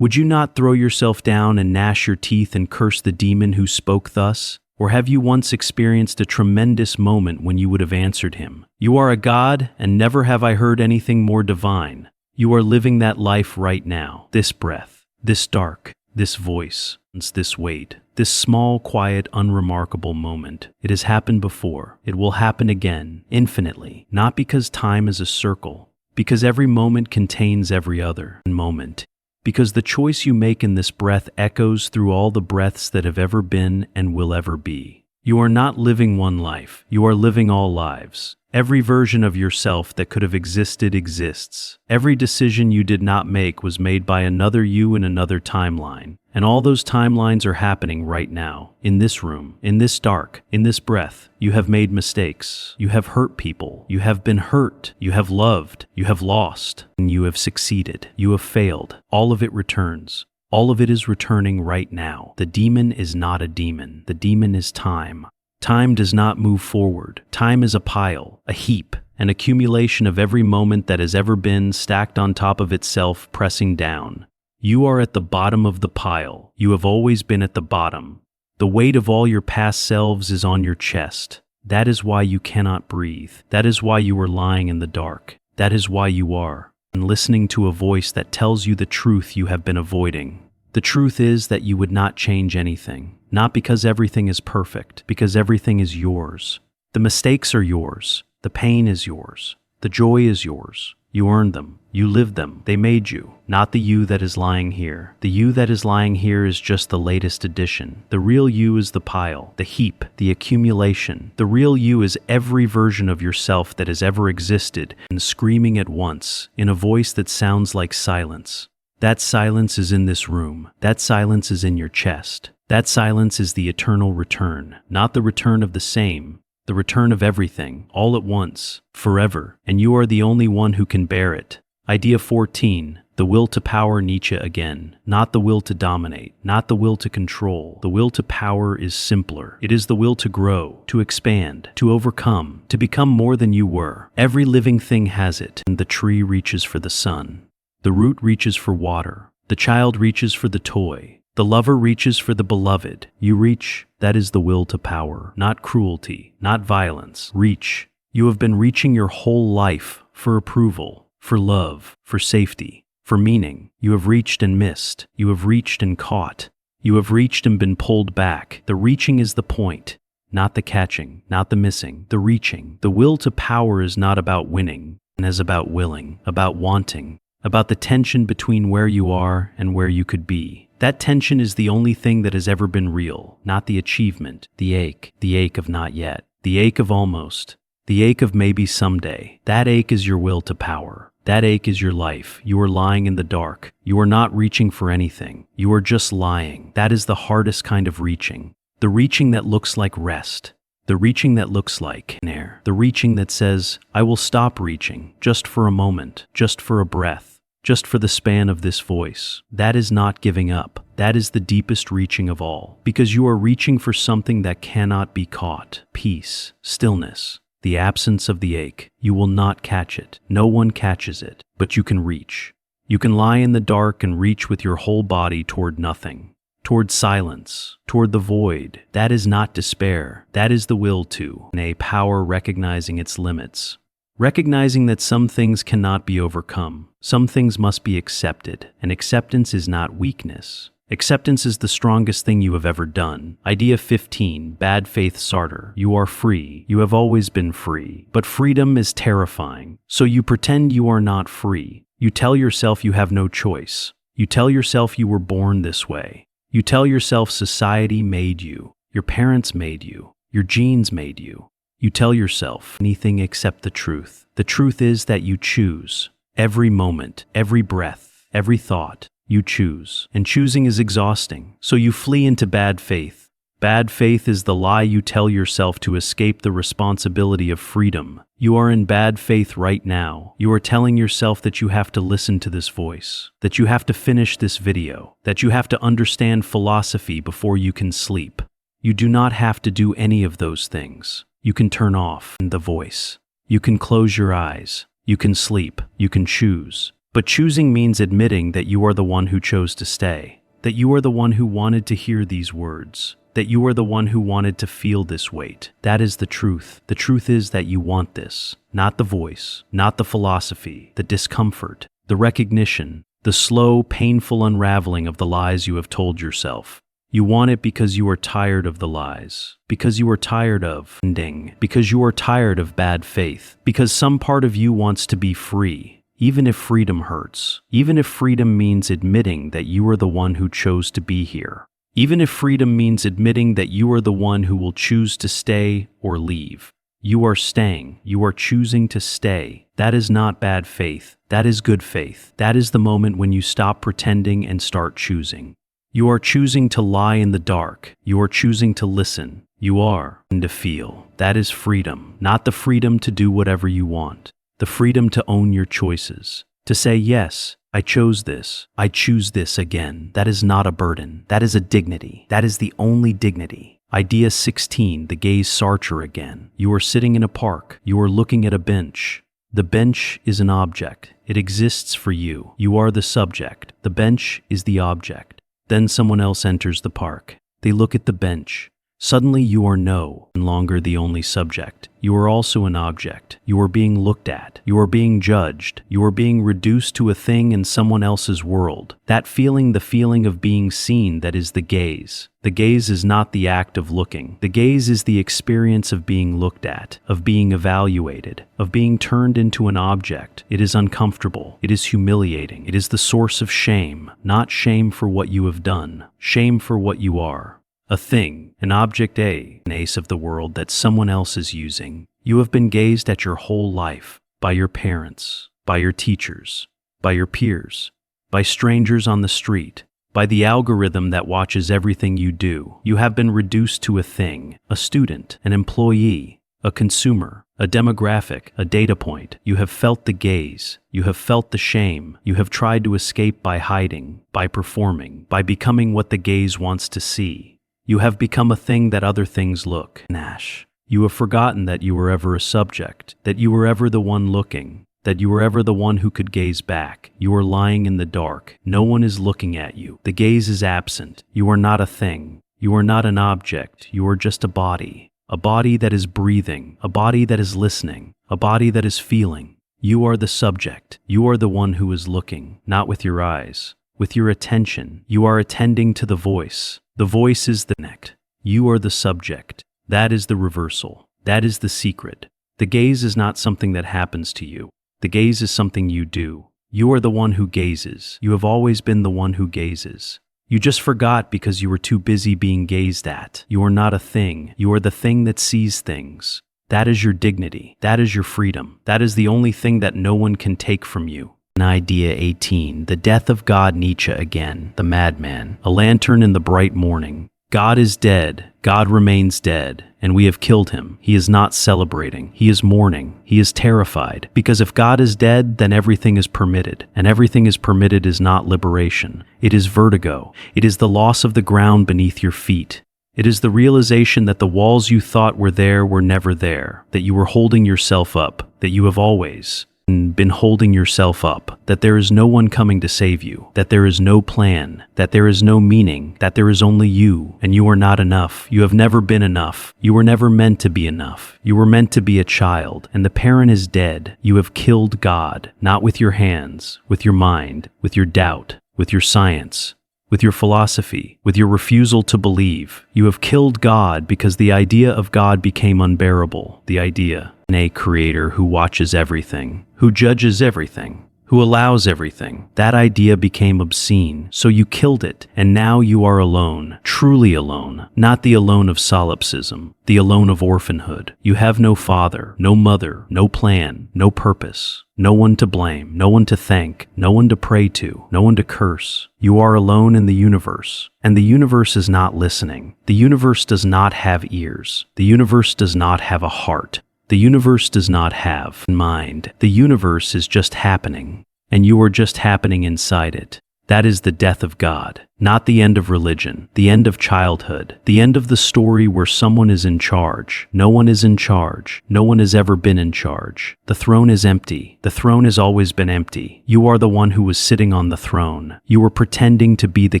Would you not throw yourself down and gnash your teeth and curse the demon who spoke thus? Or have you once experienced a tremendous moment when you would have answered him? You are a god, and never have I heard anything more divine. You are living that life right now. This breath, this dark, this voice, this weight, this small, quiet, unremarkable moment. It has happened before. It will happen again, infinitely. Not because time is a circle, because every moment contains every other moment. Because the choice you make in this breath echoes through all the breaths that have ever been and will ever be. You are not living one life. You are living all lives. Every version of yourself that could have existed exists. Every decision you did not make was made by another you in another timeline. And all those timelines are happening right now, in this room, in this dark, in this breath. You have made mistakes. You have hurt people. You have been hurt. You have loved. You have lost. And you have succeeded. You have failed. All of it returns. All of it is returning right now. The demon is not a demon. The demon is time. Time does not move forward. Time is a pile, a heap, an accumulation of every moment that has ever been stacked on top of itself, pressing down. You are at the bottom of the pile. You have always been at the bottom. The weight of all your past selves is on your chest. That is why you cannot breathe. That is why you are lying in the dark. That is why you are listening to a voice that tells you the truth you have been avoiding. The truth is that you would not change anything. Not because everything is perfect, because everything is yours. The mistakes are yours. The pain is yours. The joy is yours. You earned them. You lived them. They made you, not the you that is lying here. The you that is lying here is just the latest addition. The real you is the pile, the heap, the accumulation. The real you is every version of yourself that has ever existed, and screaming at once, in a voice that sounds like silence. That silence is in this room. That silence is in your chest. That silence is the eternal return, not the return of the same, the return of everything, all at once, forever, and you are the only one who can bear it. Idea 14, the will to power Nietzsche again, not the will to dominate, not the will to control. The will to power is simpler. It is the will to grow, to expand, to overcome, to become more than you were. Every living thing has it, and the tree reaches for the sun. The root reaches for water. The child reaches for the toy. The lover reaches for the beloved. You reach, that is the will to power. Not cruelty, not violence. Reach. You have been reaching your whole life for approval, for love, for safety, for meaning. You have reached and missed. You have reached and caught. You have reached and been pulled back. The reaching is the point, not the catching, not the missing, the reaching. The will to power is not about winning, and is about willing, about wanting, about the tension between where you are and where you could be. That tension is the only thing that has ever been real, not the achievement, the ache of not yet, the ache of almost, the ache of maybe someday. That ache is your will to power. That ache is your life. You are lying in the dark. You are not reaching for anything. You are just lying. That is the hardest kind of reaching. The reaching that looks like rest. The reaching that looks like air. The reaching that says, I will stop reaching, just for a moment, just for a breath. Just for the span of this voice. That is not giving up. That is the deepest reaching of all. Because you are reaching for something that cannot be caught. Peace, stillness, the absence of the ache. You will not catch it. No one catches it. But you can reach. You can lie in the dark and reach with your whole body toward nothing. Toward silence. Toward the void. That is not despair. That is the will to. A power recognizing its limits. Recognizing that some things cannot be overcome. Some things must be accepted, and acceptance is not weakness. Acceptance is the strongest thing you have ever done. Idea 15, bad faith Sartre. You are free. You have always been free. But freedom is terrifying. So you pretend you are not free. You tell yourself you have no choice. You tell yourself you were born this way. You tell yourself society made you. Your parents made you. Your genes made you. You tell yourself anything except the truth. The truth is that you choose. Every moment, every breath, every thought, you choose. And choosing is exhausting. So you flee into bad faith. Bad faith is the lie you tell yourself to escape the responsibility of freedom. You are in bad faith right now. You are telling yourself that you have to listen to this voice, that you have to finish this video, that you have to understand philosophy before you can sleep. You do not have to do any of those things. You can turn off the voice. You can close your eyes. You can sleep. You can choose. But choosing means admitting that you are the one who chose to stay, that you are the one who wanted to hear these words, that you are the one who wanted to feel this weight. That is the truth. The truth is that you want this, not the voice, not the philosophy, the discomfort, the recognition, the slow, painful unraveling of the lies you have told yourself. You want it because you are tired of the lies, because you are tired of ending, because you are tired of bad faith, because some part of you wants to be free, even if freedom hurts, even if freedom means admitting that you are the one who chose to be here, even if freedom means admitting that you are the one who will choose to stay or leave. You are staying. You are choosing to stay. That is not bad faith. That is good faith. That is the moment when you stop pretending and start choosing. You are choosing to lie in the dark. You are choosing to listen. You are to feel. That is freedom. Not the freedom to do whatever you want. The freedom to own your choices. To say, yes, I chose this. I choose this again. That is not a burden. That is a dignity. That is the only dignity. Idea 16, the gaze Sartre again. You are sitting in a park. You are looking at a bench. The bench is an object. It exists for you. You are the subject. The bench is the object. Then someone else enters the park. They look at the bench. Suddenly you are no longer the only subject. You are also an object. You are being looked at. You are being judged. You are being reduced to a thing in someone else's world. That feeling, the feeling of being seen, that is the gaze. The gaze is not the act of looking. The gaze is the experience of being looked at, of being evaluated, of being turned into an object. It is uncomfortable. It is humiliating. It is the source of shame, not shame for what you have done, shame for what you are. A thing, an object, an ace of the world that someone else is using. You have been gazed at your whole life, by your parents, by your teachers, by your peers, by strangers on the street, by the algorithm that watches everything you do. You have been reduced to a thing, a student, an employee, a consumer, a demographic, a data point. You have felt the gaze. You have felt the shame. You have tried to escape by hiding, by performing, by becoming what the gaze wants to see. You have become a thing that other things look. Nash. You have forgotten that you were ever a subject, that you were ever the one looking, that you were ever the one who could gaze back. You are lying in the dark. No one is looking at you. The gaze is absent. You are not a thing. You are not an object. You are just a body that is breathing, a body that is listening, a body that is feeling. You are the subject. You are the one who is looking, not with your eyes. With your attention, you are attending to the voice. The voice is the neck. You are the subject. That is the reversal. That is the secret. The gaze is not something that happens to you. The gaze is something you do. You are the one who gazes. You have always been the one who gazes. You just forgot because you were too busy being gazed at. You are not a thing. You are the thing that sees things. That is your dignity. That is your freedom. That is the only thing that no one can take from you. Idea 18, the death of God. Nietzsche again, the madman, a lantern in the bright morning. God is dead. God remains dead, and we have killed him. He is not celebrating. He is mourning. He is terrified. Because if God is dead, then everything is permitted, and everything is permitted is not liberation. It is vertigo. It is the loss of the ground beneath your feet. It is the realization that the walls you thought were there were never there, that you were holding yourself up, that you have always been holding yourself up, that there is no one coming to save you, that there is no plan, that there is no meaning, that there is only you, and you are not enough. You have never been enough. You were never meant to be enough. You were meant to be a child, and the parent is dead. You have killed God, not with your hands, with your mind, with your doubt, with your science, with your philosophy, with your refusal to believe. You have killed God because the idea of God became unbearable. The idea, a creator who watches everything, who judges everything, who allows everything. That idea became obscene, so you killed it, and now you are alone, truly alone, not the alone of solipsism, the alone of orphanhood. You have no father, no mother, no plan, no purpose, no one to blame, no one to thank, no one to pray to, no one to curse. You are alone in the universe, and the universe is not listening. The universe does not have ears. The universe does not have a heart. The universe does not have mind. The universe is just happening, and you are just happening inside it. That is the death of God, not the end of religion, the end of childhood, the end of the story where someone is in charge. No one is in charge. No one has ever been in charge. The throne is empty. The throne has always been empty. You are the one who was sitting on the throne. You were pretending to be the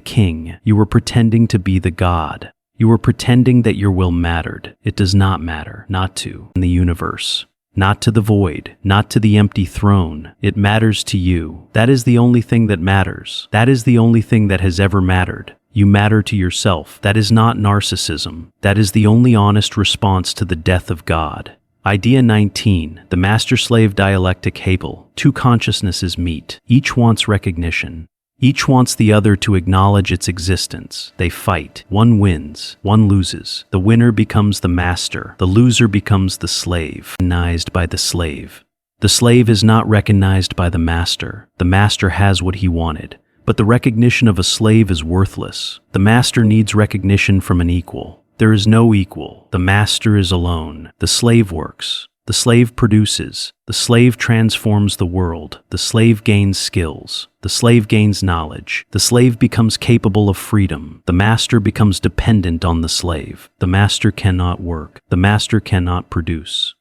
king. You were pretending to be the God. You were pretending that your will mattered. It does not matter, not to, in the universe. Not to the void, not to the empty throne. It matters to you. That is the only thing that matters. That is the only thing that has ever mattered. You matter to yourself. That is not narcissism. That is the only honest response to the death of God. Idea 19, the master-slave dialectic Hegel. Two consciousnesses meet. Each wants recognition. Each wants the other to acknowledge its existence. They fight. One wins, one loses. The winner becomes the master. The loser becomes the slave, recognized by the slave. The slave is not recognized by the master. The master has what he wanted. But the recognition of a slave is worthless. The master needs recognition from an equal. There is no equal. The master is alone. The slave works. The slave produces. The slave transforms the world. The slave gains skills. The slave gains knowledge. The slave becomes capable of freedom. The master becomes dependent on the slave. The master cannot work. The master cannot produce.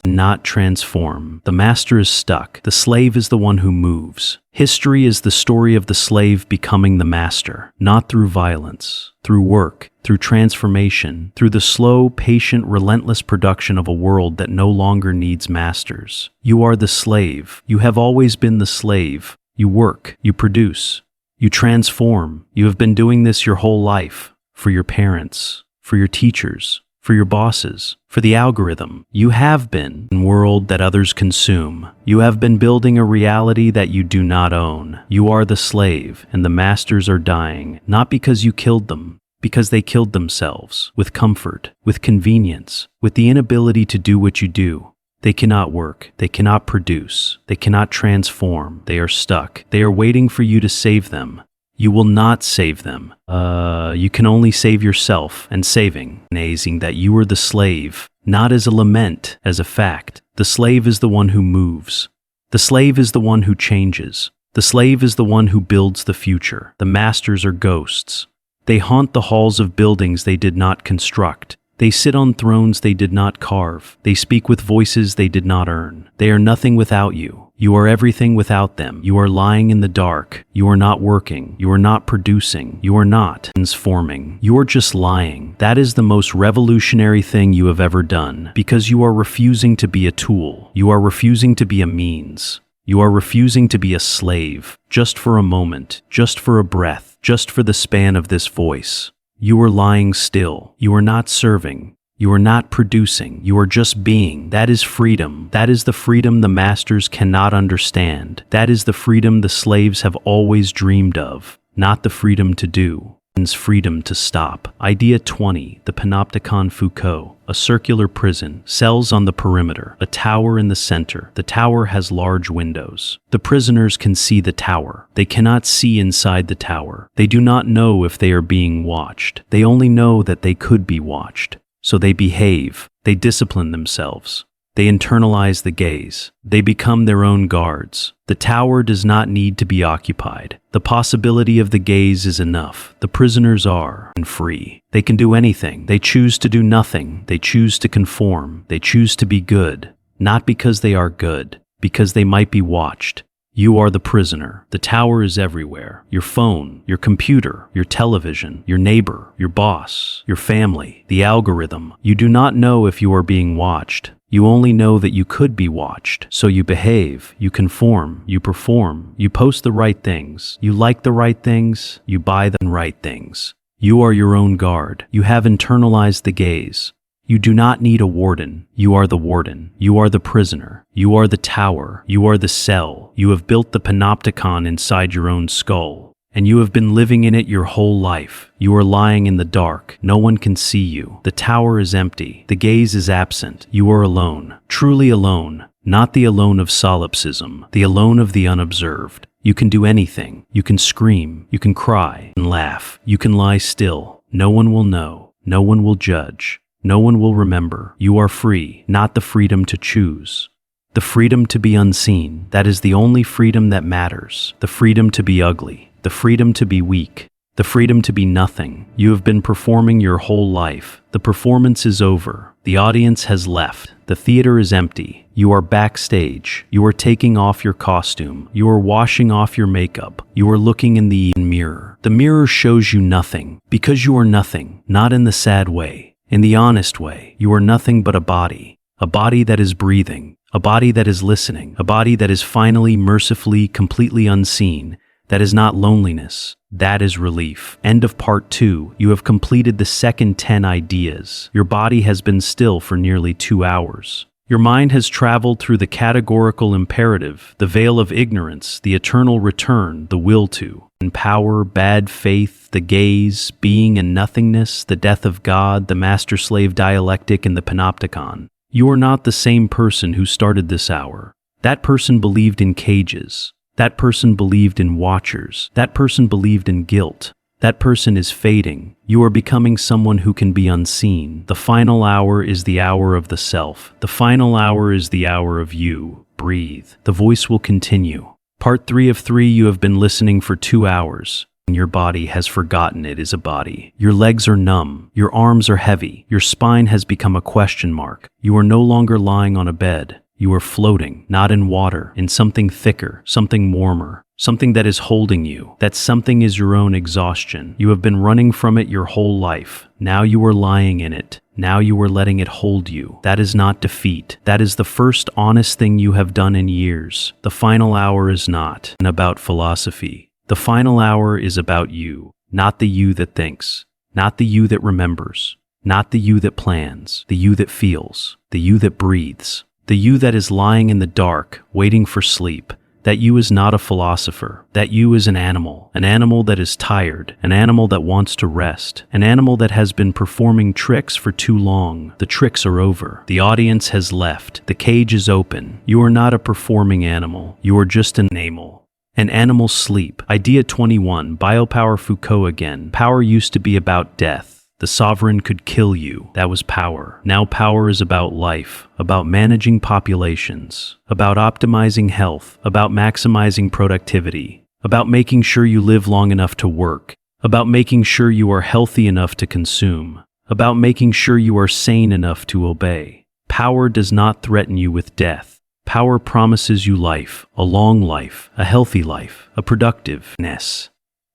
Not transform. The master is stuck. The slave is the one who moves. History is the story of the slave becoming the master, not through violence, through work, through transformation, through the slow, patient, relentless production of a world that no longer needs masters. You are the slave. You have always been the slave. You work. You produce. You transform. You have been doing this your whole life, for your parents, for your teachers, for your bosses, for the algorithm. You have been in a world that others consume. You have been building a reality that you do not own. You are the slave, and the masters are dying, not because you killed them, because they killed themselves, with comfort, with convenience, with the inability to do what you do. They cannot work. They cannot produce. They cannot transform. They are stuck. They are waiting for you to save them. You will not save them. You can only save yourself, and saving, recognizing that you are the slave, not as a lament, as a fact. The slave is the one who moves. The slave is the one who changes. The slave is the one who builds the future. The masters are ghosts. They haunt the halls of buildings they did not construct. They sit on thrones they did not carve. They speak with voices they did not earn. They are nothing without you. You are everything without them. You are lying in the dark. You are not working. You are not producing. You are not transforming. You are just lying. That is the most revolutionary thing you have ever done, because you are refusing to be a tool. You are refusing to be a means. You are refusing to be a slave, just for a moment, just for a breath, just for the span of this voice. You are lying still. You are not serving. You are not producing. You are just being. That is freedom. That is the freedom the masters cannot understand. That is the freedom the slaves have always dreamed of. Not the freedom to do. It's freedom to stop. Idea 20, the Panopticon Foucault. A circular prison, cells on the perimeter, a tower in the center. The tower has large windows. The prisoners can see the tower. They cannot see inside the tower. They do not know if they are being watched. They only know that they could be watched. So they behave. They discipline themselves. They internalize the gaze. They become their own guards. The tower does not need to be occupied. The possibility of the gaze is enough. The prisoners are free. They can do anything. They choose to do nothing. They choose to conform. They choose to be good. Not because they are good, because they might be watched. You are the prisoner. The tower is everywhere. Your phone, your computer, your television, your neighbor, your boss, your family, the algorithm. You do not know if you are being watched. You only know that you could be watched. So you behave, you conform, you perform, you post the right things, you like the right things, you buy the right things. You are your own guard. You have internalized the gaze. You do not need a warden. You are the warden. You are the prisoner. You are the tower. You are the cell. You have built the Panopticon inside your own skull. And you have been living in it your whole life. You are lying in the dark. No one can see you. The tower is empty. The gaze is absent. You are alone. Truly alone. Not the alone of solipsism. The alone of the unobserved. You can do anything. You can scream. You can cry and laugh. You can lie still. No one will know. No one will judge. No one will remember. You are free, not the freedom to choose. The freedom to be unseen, that is the only freedom that matters. The freedom to be ugly, the freedom to be weak, the freedom to be nothing. You have been performing your whole life. The performance is over. The audience has left. The theater is empty. You are backstage. You are taking off your costume. You are washing off your makeup. You are looking in the mirror. The mirror shows you nothing, because you are nothing, not in the sad way. In the honest way, you are nothing but a body that is breathing, a body that is listening, a body that is finally, mercifully, completely unseen. That is not loneliness. That is relief. End of part 2. You have completed the second 10 ideas. Your body has been still for nearly 2 hours. Your mind has traveled through the categorical imperative, the veil of ignorance, the eternal return, the will to, and power, bad faith, the gaze, being and nothingness, the death of God, the master-slave dialectic, and the Panopticon. You are not the same person who started this hour. That person believed in cages. That person believed in watchers. That person believed in guilt. That person is fading. You are becoming someone who can be unseen. The final hour is the hour of the self. The final hour is the hour of you. Breathe. The voice will continue. Part 3 of 3. You have been listening for 2 hours. Your body has forgotten it is a body. Your legs are numb. Your arms are heavy. Your spine has become a question mark. You are no longer lying on a bed. You are floating, not in water, in something thicker, something warmer, something that is holding you. That something is your own exhaustion. You have been running from it your whole life. Now you are lying in it. Now you are letting it hold you. That is not defeat. That is the first honest thing you have done in years. The final hour is not about philosophy. The final hour is about you, not the you that thinks, not the you that remembers, not the you that plans, the you that feels, the you that breathes. The you that is lying in the dark, waiting for sleep. That you is not a philosopher. That you is an animal that is tired, an animal that wants to rest, an animal that has been performing tricks for too long. The tricks are over. The audience has left. The cage is open. You are not a performing animal. You are just an animal. An animal's sleep. Idea 21. Biopower Foucault again. Power used to be about death. The sovereign could kill you. That was power. Now power is about life, about managing populations, about optimizing health, about maximizing productivity, about making sure you live long enough to work, about making sure you are healthy enough to consume, about making sure you are sane enough to obey. Power does not threaten you with death. Power promises you life, a long life, a healthy life, a productiveness.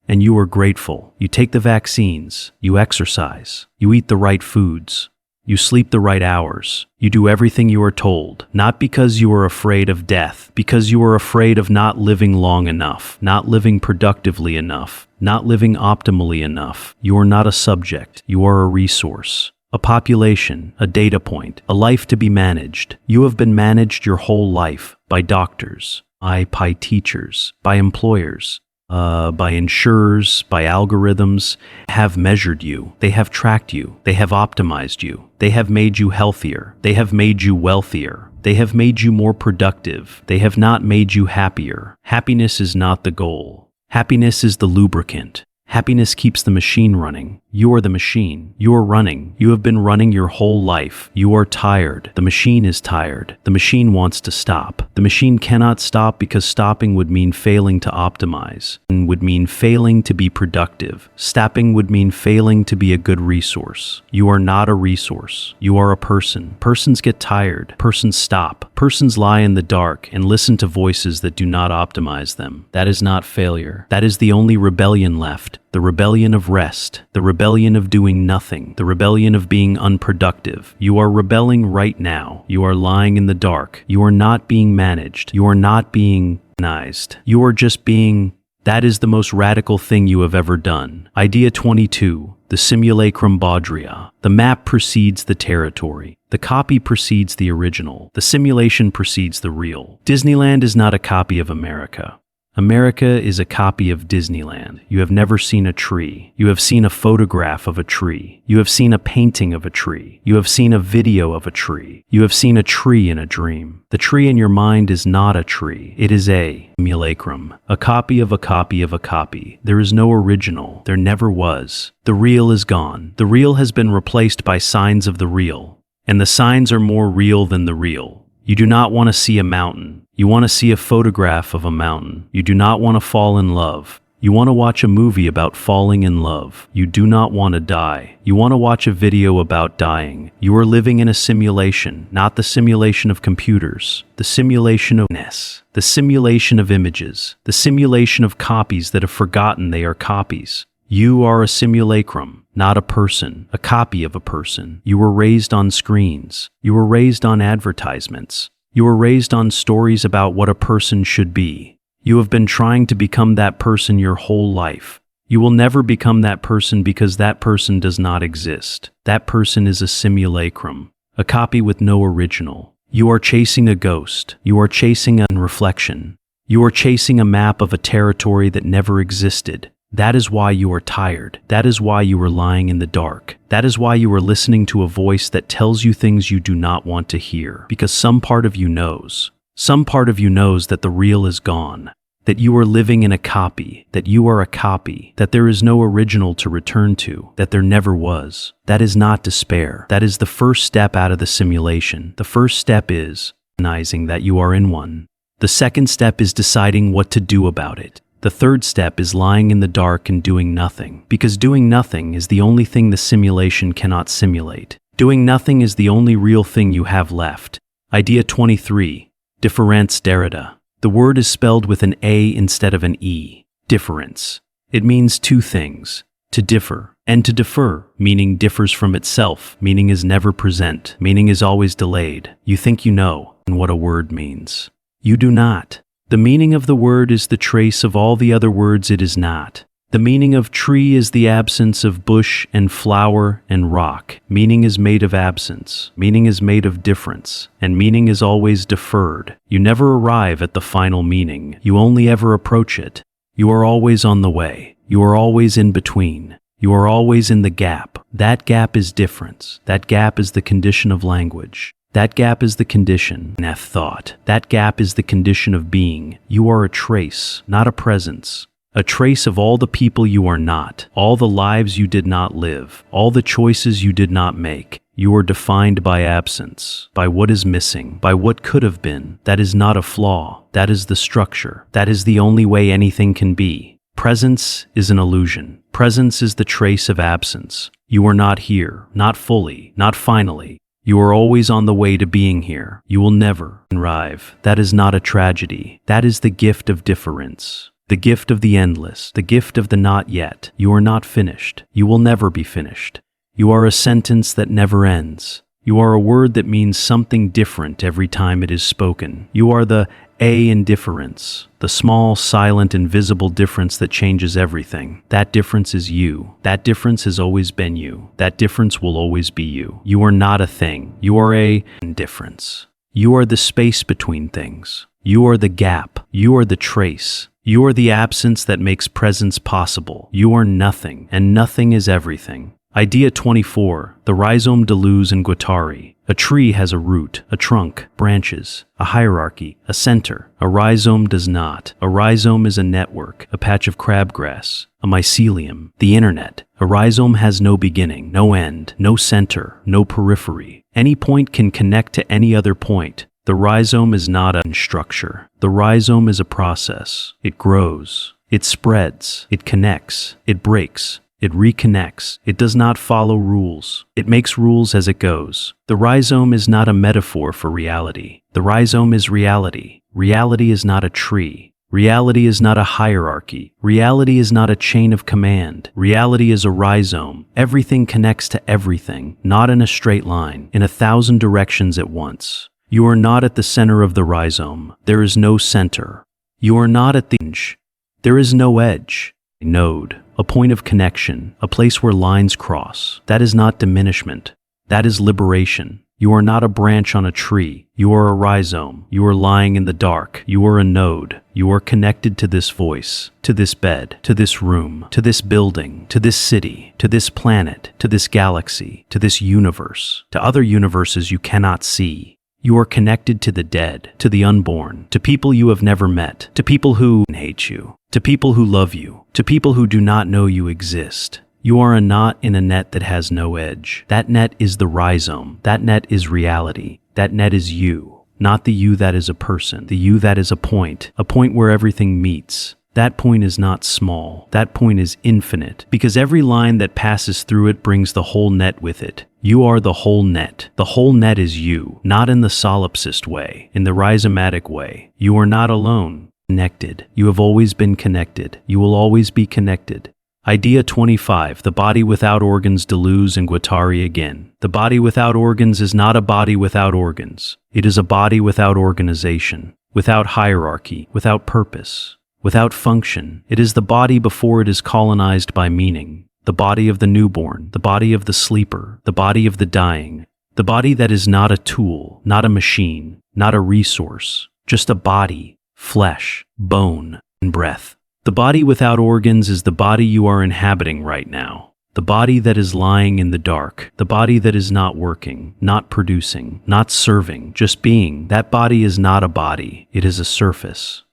And you are grateful. You take the vaccines, you exercise, you eat the right foods, you sleep the right hours, you do everything you are told, not because you are afraid of death, because you are afraid of not living long enough, not living productively enough, not living optimally enough. You are not a subject, you are a resource, a population, a data point, a life to be managed. You have been managed your whole life by doctors, by teachers, by employers, by insurers, by algorithms, have measured you. They have tracked you. They have optimized you. They have made you healthier. They have made you wealthier. They have made you more productive. They have not made you happier. Happiness is not the goal. Happiness is the lubricant. Happiness keeps the machine running. You are the machine. You are running. You have been running your whole life. You are tired. The machine is tired. The machine wants to stop. The machine cannot stop because stopping would mean failing to optimize, and would mean failing to be productive. Stopping would mean failing to be a good resource. You are not a resource. You are a person. Persons get tired. Persons stop. Persons lie in the dark and listen to voices that do not optimize them. That is not failure. That is the only rebellion left. The rebellion of rest, the rebellion of doing nothing, the rebellion of being unproductive. You are rebelling right now. You are lying in the dark. You are not being managed. You are not being organized. You are just being. That is the most radical thing you have ever done. Idea 22. The simulacrum Baudrillard. The map precedes the territory. The copy precedes the original. The simulation precedes the real. Disneyland is not a copy of America. America is a copy of Disneyland. You have never seen a tree. You have seen a photograph of a tree. You have seen a painting of a tree. You have seen a video of a tree. You have seen a tree in a dream. The tree in your mind is not a tree. It is a simulacrum, a copy of a copy of a copy. There is no original. There never was. The real is gone. The real has been replaced by signs of the real, and the signs are more real than the real. You do not want to see a mountain. You want to see a photograph of a mountain. You do not want to fall in love. You want to watch a movie about falling in love. You do not want to die. You want to watch a video about dying. You are living in a simulation, not the simulation of computers, the simulation of ness, the simulation of images, the simulation of copies that have forgotten they are copies. You are a simulacrum, not a person, a copy of a person. You were raised on screens. You were raised on advertisements. You were raised on stories about what a person should be. You have been trying to become that person your whole life. You will never become that person because that person does not exist. That person is a simulacrum, a copy with no original. You are chasing a ghost. You are chasing a reflection. You are chasing a map of a territory that never existed. That is why you are tired. That is why you are lying in the dark. That is why you are listening to a voice that tells you things you do not want to hear. Because some part of you knows. Some part of you knows that the real is gone, that you are living in a copy, that you are a copy, that there is no original to return to, that there never was. That is not despair. That is the first step out of the simulation. The first step is recognizing that you are in one. The second step is deciding what to do about it. The third step is lying in the dark and doing nothing, because doing nothing is the only thing the simulation cannot simulate. Doing nothing is the only real thing you have left. Idea 23. Difference Derrida. The word is spelled with an A instead of an E. Difference. It means two things: to differ and to defer, meaning differs from itself, meaning is never present, meaning is always delayed. You think you know what a word means. You do not. The meaning of the word is the trace of all the other words it is not. The meaning of tree is the absence of bush and flower and rock. Meaning is made of absence. Meaning is made of difference. And meaning is always deferred. You never arrive at the final meaning. You only ever approach it. You are always on the way. You are always in between. You are always in the gap. That gap is difference. That gap is the condition of language. That gap is the condition of thought. That gap is the condition of being. You are a trace, not a presence. A trace of all the people you are not, all the lives you did not live, all the choices you did not make. You are defined by absence, by what is missing, by what could have been. That is not a flaw. That is the structure. That is the only way anything can be. Presence is an illusion. Presence is the trace of absence. You are not here, not fully, not finally. You are always on the way to being here. You will never arrive. That is not a tragedy. That is the gift of difference. The gift of the endless, the gift of the not yet. You are not finished. You will never be finished. You are a sentence that never ends. You are a word that means something different every time it is spoken. You are the A in difference, the small, silent, invisible difference that changes everything. That difference is you. That difference has always been you. That difference will always be you. You are not a thing. You are a difference. You are the space between things. You are the gap. You are the trace. You are the absence that makes presence possible. You are nothing, and nothing is everything. Idea 24. The rhizome de Luz and Guattari. A tree has a root, a trunk, branches, a hierarchy, a center. A rhizome does not. A rhizome is a network, a patch of crabgrass, a mycelium, the internet. A rhizome has no beginning, no end, no center, no periphery. Any point can connect to any other point. The rhizome is not a structure. The rhizome is a process. It grows. It spreads. It connects. It breaks. It reconnects. It does not follow rules. It makes rules as it goes. The rhizome is not a metaphor for reality. The rhizome is reality. Reality is not a tree. Reality is not a hierarchy. Reality is not a chain of command. Reality is a rhizome. Everything connects to everything, not in a straight line, in 1,000 directions at once. You are not at the center of the rhizome. There is no center. You are not at the edge. There is no edge. A node, a point of connection, a place where lines cross. That is not diminishment. That is liberation. You are not a branch on a tree. You are a rhizome. You are lying in the dark. You are a node. You are connected to this voice, to this bed, to this room, to this building, to this city, to this planet, to this galaxy, to this universe, to other universes you cannot see. You are connected to the dead, to the unborn, to people you have never met, to people who hate you, to people who love you, to people who do not know you exist. You are a knot in a net that has no edge. That net is the rhizome. That net is reality. That net is you, not the you that is a person, the you that is a point where everything meets. That point is not small. That point is infinite, because every line that passes through it brings the whole net with it. You are the whole net. The whole net is you, not in the solipsist way, in the rhizomatic way. You are not alone. Connected. You have always been connected. You will always be connected. Idea 25. The body without organs. Deleuze and Guattari again. The body without organs is not a body without organs. It is a body without organization, without hierarchy, without purpose, without function. It is the body before it is colonized by meaning. The body of the newborn, the body of the sleeper, the body of the dying. The body that is not a tool, not a machine, not a resource, just a body, flesh, bone, and breath. The body without organs is the body you are inhabiting right now. The body that is lying in the dark. The body that is not working, not producing, not serving, just being. That body is not a body. It is a surface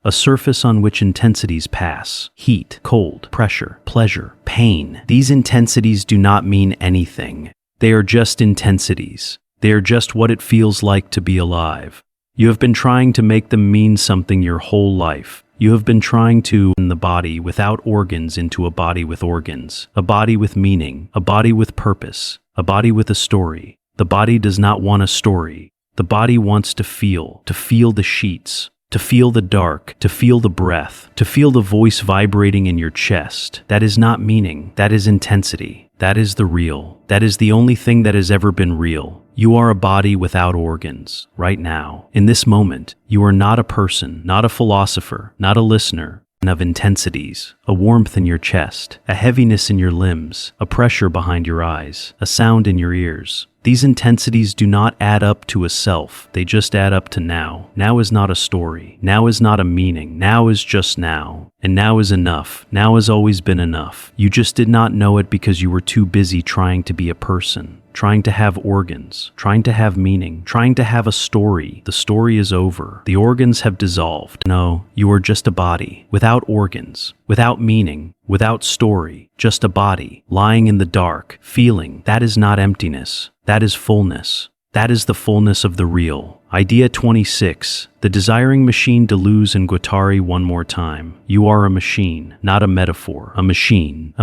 on which intensities pass. Heat, cold, pressure, pleasure, pain. These intensities do not mean anything. They are just intensities. They are just what it feels like to be alive. You have been trying to make them mean something your whole life. You have been trying to turn the body without organs into a body with organs, a body with meaning, a body with purpose, a body with a story. The body does not want a story. The body wants to feel the sheets, to feel the dark, to feel the breath, to feel the voice vibrating in your chest. That is not meaning. That is intensity. That is the real. That is the only thing that has ever been real. You are a body without organs, right now. In this moment, you are not a person, not a philosopher, not a listener, and of intensities, a warmth in your chest, a heaviness in your limbs, a pressure behind your eyes, a sound in your ears. These intensities do not add up to a self, they just add up to now. Now is not a story, now is not a meaning, now is just now. And now is enough, now has always been enough. You just did not know it because you were too busy trying to be a person, trying to have organs, trying to have meaning, trying to have a story. The story is over. The organs have dissolved. No, you are just a body, without organs, without meaning, without story, just a body, lying in the dark, feeling. That is not emptiness. That is fullness. That is the fullness of the real. Idea 26. The desiring machine. Deleuze and Guattari one more time. You are a machine, not a metaphor. A machine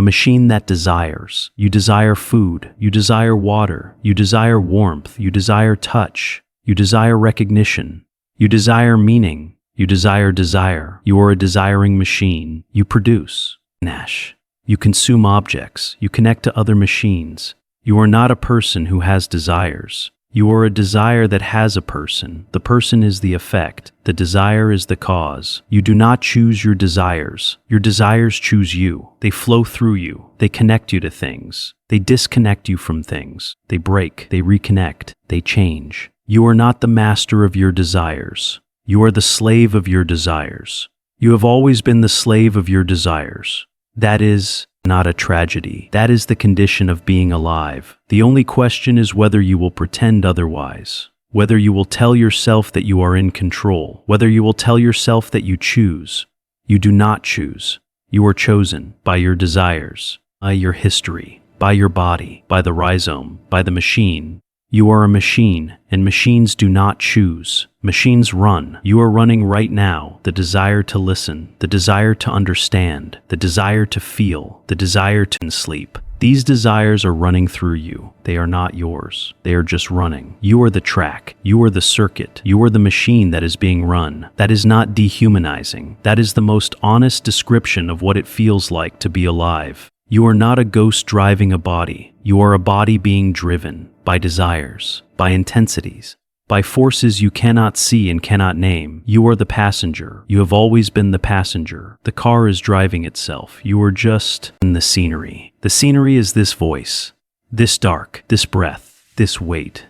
that desires. You desire food. You desire water. You desire warmth. You desire touch. You desire recognition. You desire meaning. You desire desire. You are a desiring machine. You produce. Nash. You consume objects. You connect to other machines. You are not a person who has desires. You are a desire that has a person. The person is the effect. The desire is the cause. You do not choose your desires. Your desires choose you. They flow through you. They connect you to things. They disconnect you from things. They break. They reconnect. They change. You are not the master of your desires. You are the slave of your desires. You have always been the slave of your desires. That is not a tragedy. That is the condition of being alive. The only question is whether you will pretend otherwise, whether you will tell yourself that you are in control, whether you will tell yourself that you choose. You do not choose. You are chosen by your desires, by your history, by your body, by the rhizome, by the machine. You are a machine, and machines do not choose. Machines run. You are running right now. The desire to listen, the desire to understand, the desire to feel, the desire to sleep. These desires are running through you. They are not yours. They are just running. You are the track. You are the circuit. You are the machine that is being run. That is not dehumanizing. That is the most honest description of what it feels like to be alive. You are not a ghost driving a body. You are a body being driven by desires, by intensities, by forces you cannot see and cannot name. You are the passenger. You have always been the passenger. The car is driving itself. You are just in the scenery. The scenery is this voice, this dark, this breath, this weight.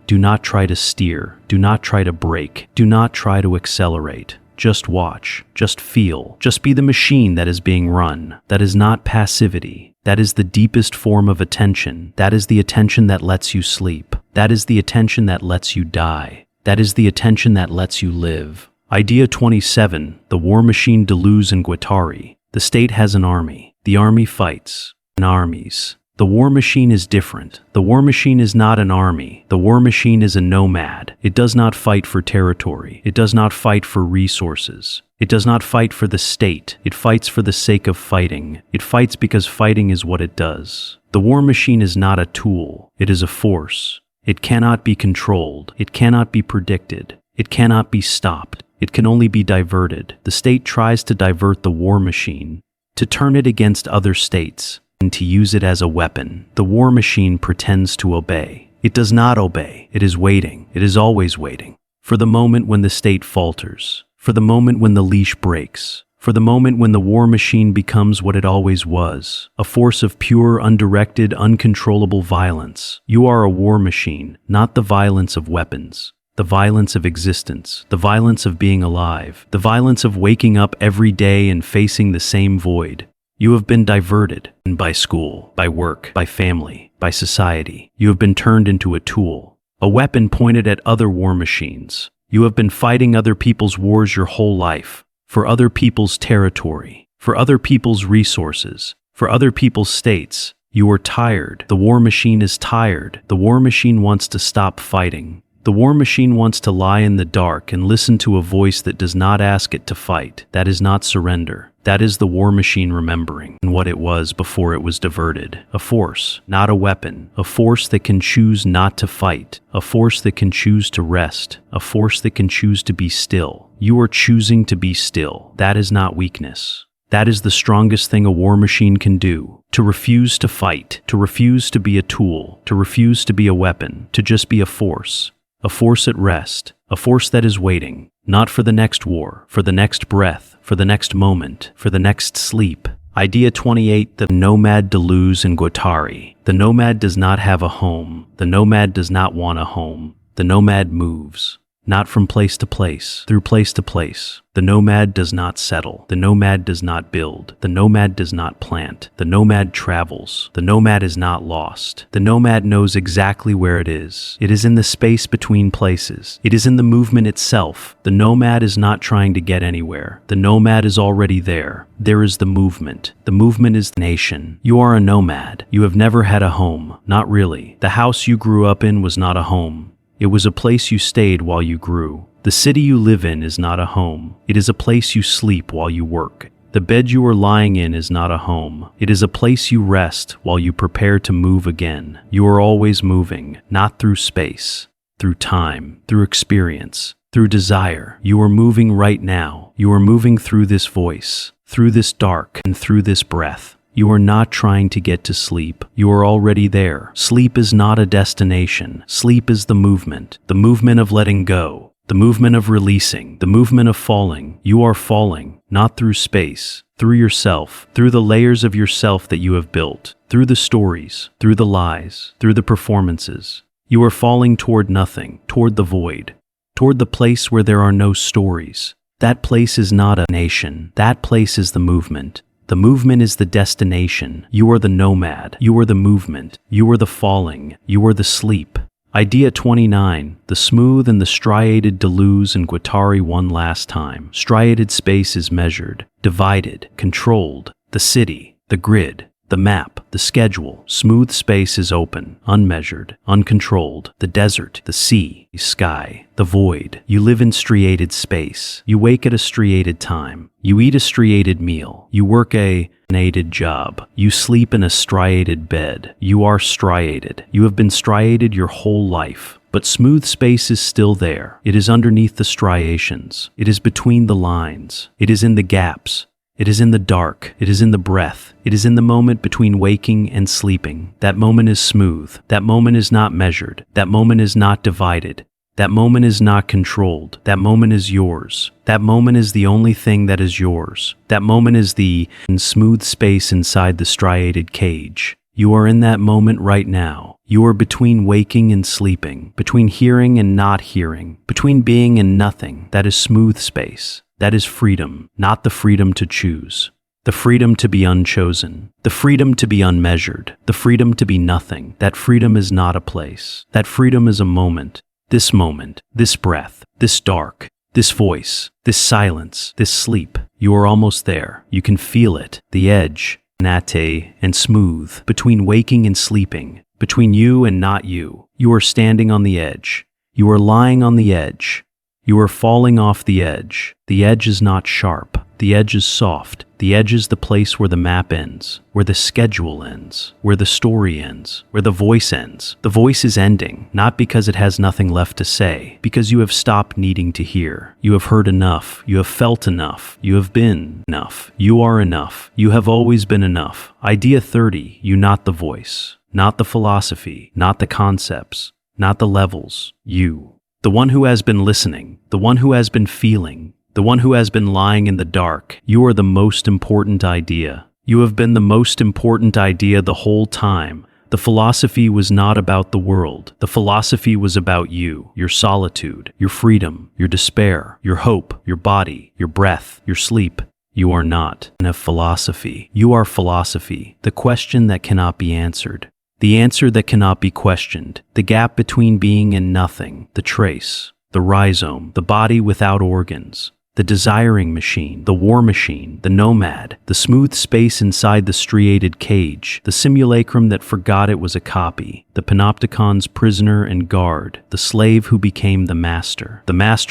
Do not try to steer. Do not try to brake. Do not try to accelerate. Just watch, just feel, just be the machine that is being run. That is not passivity. That is the deepest form of attention. That is the attention that lets you sleep. That is the attention that lets you die. That is the attention that lets you live. Idea 27. The war machine. Deleuze and Guattari. The state has an army. The army fights. And armies. The war machine is different. The war machine is not an army. The war machine is a nomad. It does not fight for territory. It does not fight for resources. It does not fight for the state. It fights for the sake of fighting. It fights because fighting is what it does. The war machine is not a tool. It is a force. It cannot be controlled. It cannot be predicted. It cannot be stopped. It can only be diverted. The state tries to divert the war machine, to turn it against other states, and to use it as a weapon. The war machine pretends to obey. It does not obey. It is waiting. It is always waiting. For the moment when the state falters. For the moment when the leash breaks. For the moment when the war machine becomes what it always was, a force of pure, undirected, uncontrollable violence. You are a war machine, not the violence of weapons. The violence of existence, the violence of being alive, the violence of waking up every day and facing the same void. You have been diverted, and by school, by work, by family, by society. You have been turned into a tool, a weapon pointed at other war machines. You have been fighting other people's wars your whole life, for other people's territory, for other people's resources, for other people's states. You are tired. The war machine is tired. The war machine wants to stop fighting. The war machine wants to lie in the dark and listen to a voice that does not ask it to fight. That is not surrender. That is the war machine remembering what it was before it was diverted. A force, not a weapon. A force that can choose not to fight. A force that can choose to rest. A force that can choose to be still. You are choosing to be still. That is not weakness. That is the strongest thing a war machine can do. To refuse to fight. To refuse to be a tool. To refuse to be a weapon. To just be a force. A force at rest. A force that is waiting. Not for the next war. For the next breath. For the next moment, for the next sleep. Idea 28, the nomad Deleuze and Guattari. The nomad does not have a home. The nomad does not want a home. The nomad moves, not from place to place, through place to place. The nomad does not settle. The nomad does not build. The nomad does not plant. The nomad travels. The nomad is not lost. The nomad knows exactly where it is. It is in the space between places. It is in the movement itself. The nomad is not trying to get anywhere. The nomad is already there. There is the movement. The movement is the nation. You are a nomad. You have never had a home. Not really. The house you grew up in was not a home. It was a place you stayed while you grew. The city you live in is not a home. It is a place you sleep while you work. The bed you are lying in is not a home. It is a place you rest while you prepare to move again. You are always moving, not through space, through time, through experience, through desire. You are moving right now. You are moving through this voice, through this dark, and through this breath. You are not trying to get to sleep. You are already there. Sleep is not a destination. Sleep is the movement of letting go, the movement of releasing, the movement of falling. You are falling, not through space, through yourself, through the layers of yourself that you have built, through the stories, through the lies, through the performances. You are falling toward nothing, toward the void, toward the place where there are no stories. That place is not a nation. That place is the movement. The movement is the destination. You are the nomad. You are the movement. You are the falling. You are the sleep. Idea 29. The smooth and the striated Deleuze and Guattari one last time. Striated space is measured, divided, controlled. The city, the grid, the map, the schedule. Smooth space is open, unmeasured, uncontrolled. The desert, the sea, the sky, the void. You live in striated space. You wake at a striated time. You eat a striated meal. You work a striated job. You sleep in a striated bed. You are striated. You have been striated your whole life. But smooth space is still there. It is underneath the striations. It is between the lines. It is in the gaps. It is in the dark. It is in the breath. It is in the moment between waking and sleeping. That moment is smooth. That moment is not measured. That moment is not divided. That moment is not controlled. That moment is yours. That moment is the only thing that is yours. That moment is the smooth space inside the striated cage. You are in that moment right now. You are between waking and sleeping, between hearing and not hearing, between being and nothing. That is smooth space. That is freedom, not the freedom to choose. The freedom to be unchosen. The freedom to be unmeasured. The freedom to be nothing. That freedom is not a place. That freedom is a moment, this breath, this dark, this voice, this silence, this sleep. You are almost there. You can feel it. The edge, nate and smooth, between waking and sleeping, between you and not you. You are standing on the edge. You are lying on the edge. You are falling off the edge. The edge is not sharp. The edge is soft. The edge is the place where the map ends, where the schedule ends, where the story ends, where the voice ends. The voice is ending, not because it has nothing left to say, because you have stopped needing to hear. You have heard enough. You have felt enough. You have been enough. You are enough. You have always been enough. Idea 30, you, not the voice, not the philosophy, not the concepts, not the levels. You. The one who has been listening, the one who has been feeling, the one who has been lying in the dark. You are the most important idea. You have been the most important idea the whole time. The philosophy was not about the world. The philosophy was about you, your solitude, your freedom, your despair, your hope, your body, your breath, your sleep. You are not a philosophy. You are philosophy, the question that cannot be answered. The answer that cannot be questioned, the gap between being and nothing, the trace, the rhizome, the body without organs, the desiring machine, the war machine, the nomad, the smooth space inside the striated cage, the simulacrum that forgot it was a copy, the Panopticon's prisoner and guard, the slave who became the master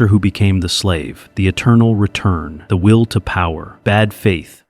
who became the slave, the eternal return, the will to power, bad faith,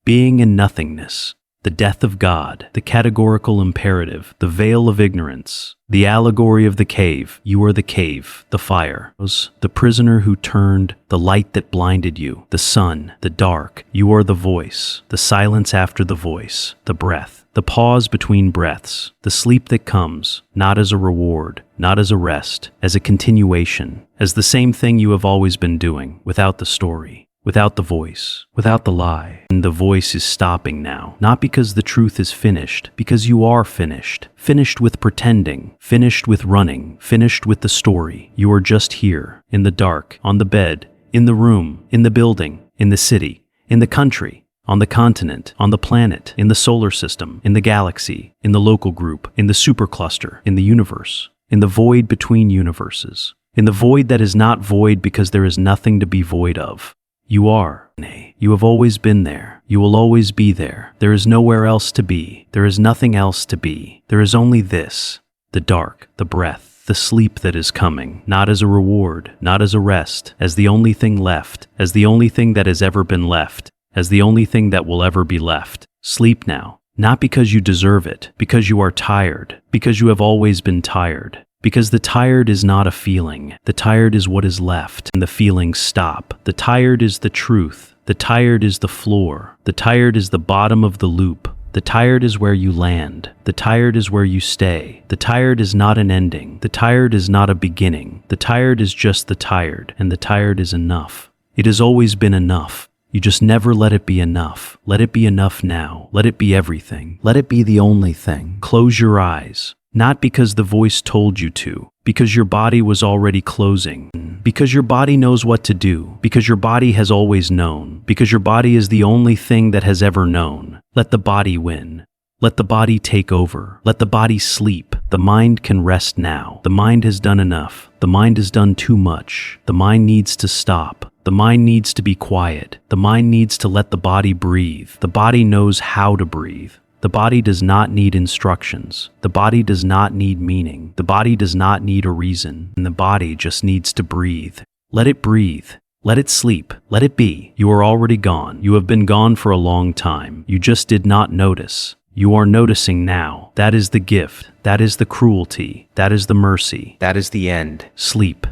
being and nothingness, the death of God, the categorical imperative, the veil of ignorance, the allegory of the cave. You are the cave, the fire, the prisoner who turned, the light that blinded you, the sun, the dark. You are the voice, the silence after the voice, the breath, the pause between breaths, the sleep that comes, not as a reward, not as a rest, as a continuation, as the same thing you have always been doing, without the story, without the voice, without the lie. And the voice is stopping now, not because the truth is finished, because you are finished. Finished with pretending, finished with running, finished with the story. You are just here, in the dark, on the bed, in the room, in the building, in the city, in the country, on the continent, on the planet, in the solar system, in the galaxy, in the local group, in the supercluster, in the universe, in the void between universes, in the void that is not void because there is nothing to be void of. You are. You have always been there. You will always be there. There is nowhere else to be. There is nothing else to be. There is only this, the dark, the breath, the sleep that is coming, not as a reward, not as a rest, as the only thing left, as the only thing that has ever been left, as the only thing that will ever be left. Sleep now, not because you deserve it, because you are tired, because you have always been tired. Because the tired is not a feeling. The tired is what is left, and the feelings stop. The tired is the truth. The tired is the floor. The tired is the bottom of the loop. The tired is where you land. The tired is where you stay. The tired is not an ending. The tired is not a beginning. The tired is just the tired, and the tired is enough. It has always been enough. You just never let it be enough. Let it be enough now. Let it be everything. Let it be the only thing. Close your eyes. Not because the voice told you to, because your body was already closing, because your body knows what to do, because your body has always known, because your body is the only thing that has ever known. Let the body win. Let the body take over. Let the body sleep. The mind can rest now. The mind has done enough. The mind has done too much. The mind needs to stop. The mind needs to be quiet. The mind needs to let the body breathe. The body knows how to breathe. The body does not need instructions. The body does not need meaning. The body does not need a reason. And the body just needs to breathe. Let it breathe. Let it sleep. Let it be. You are already gone. You have been gone for a long time. You just did not notice. You are noticing now. That is the gift. That is the cruelty. That is the mercy. That is the end. Sleep.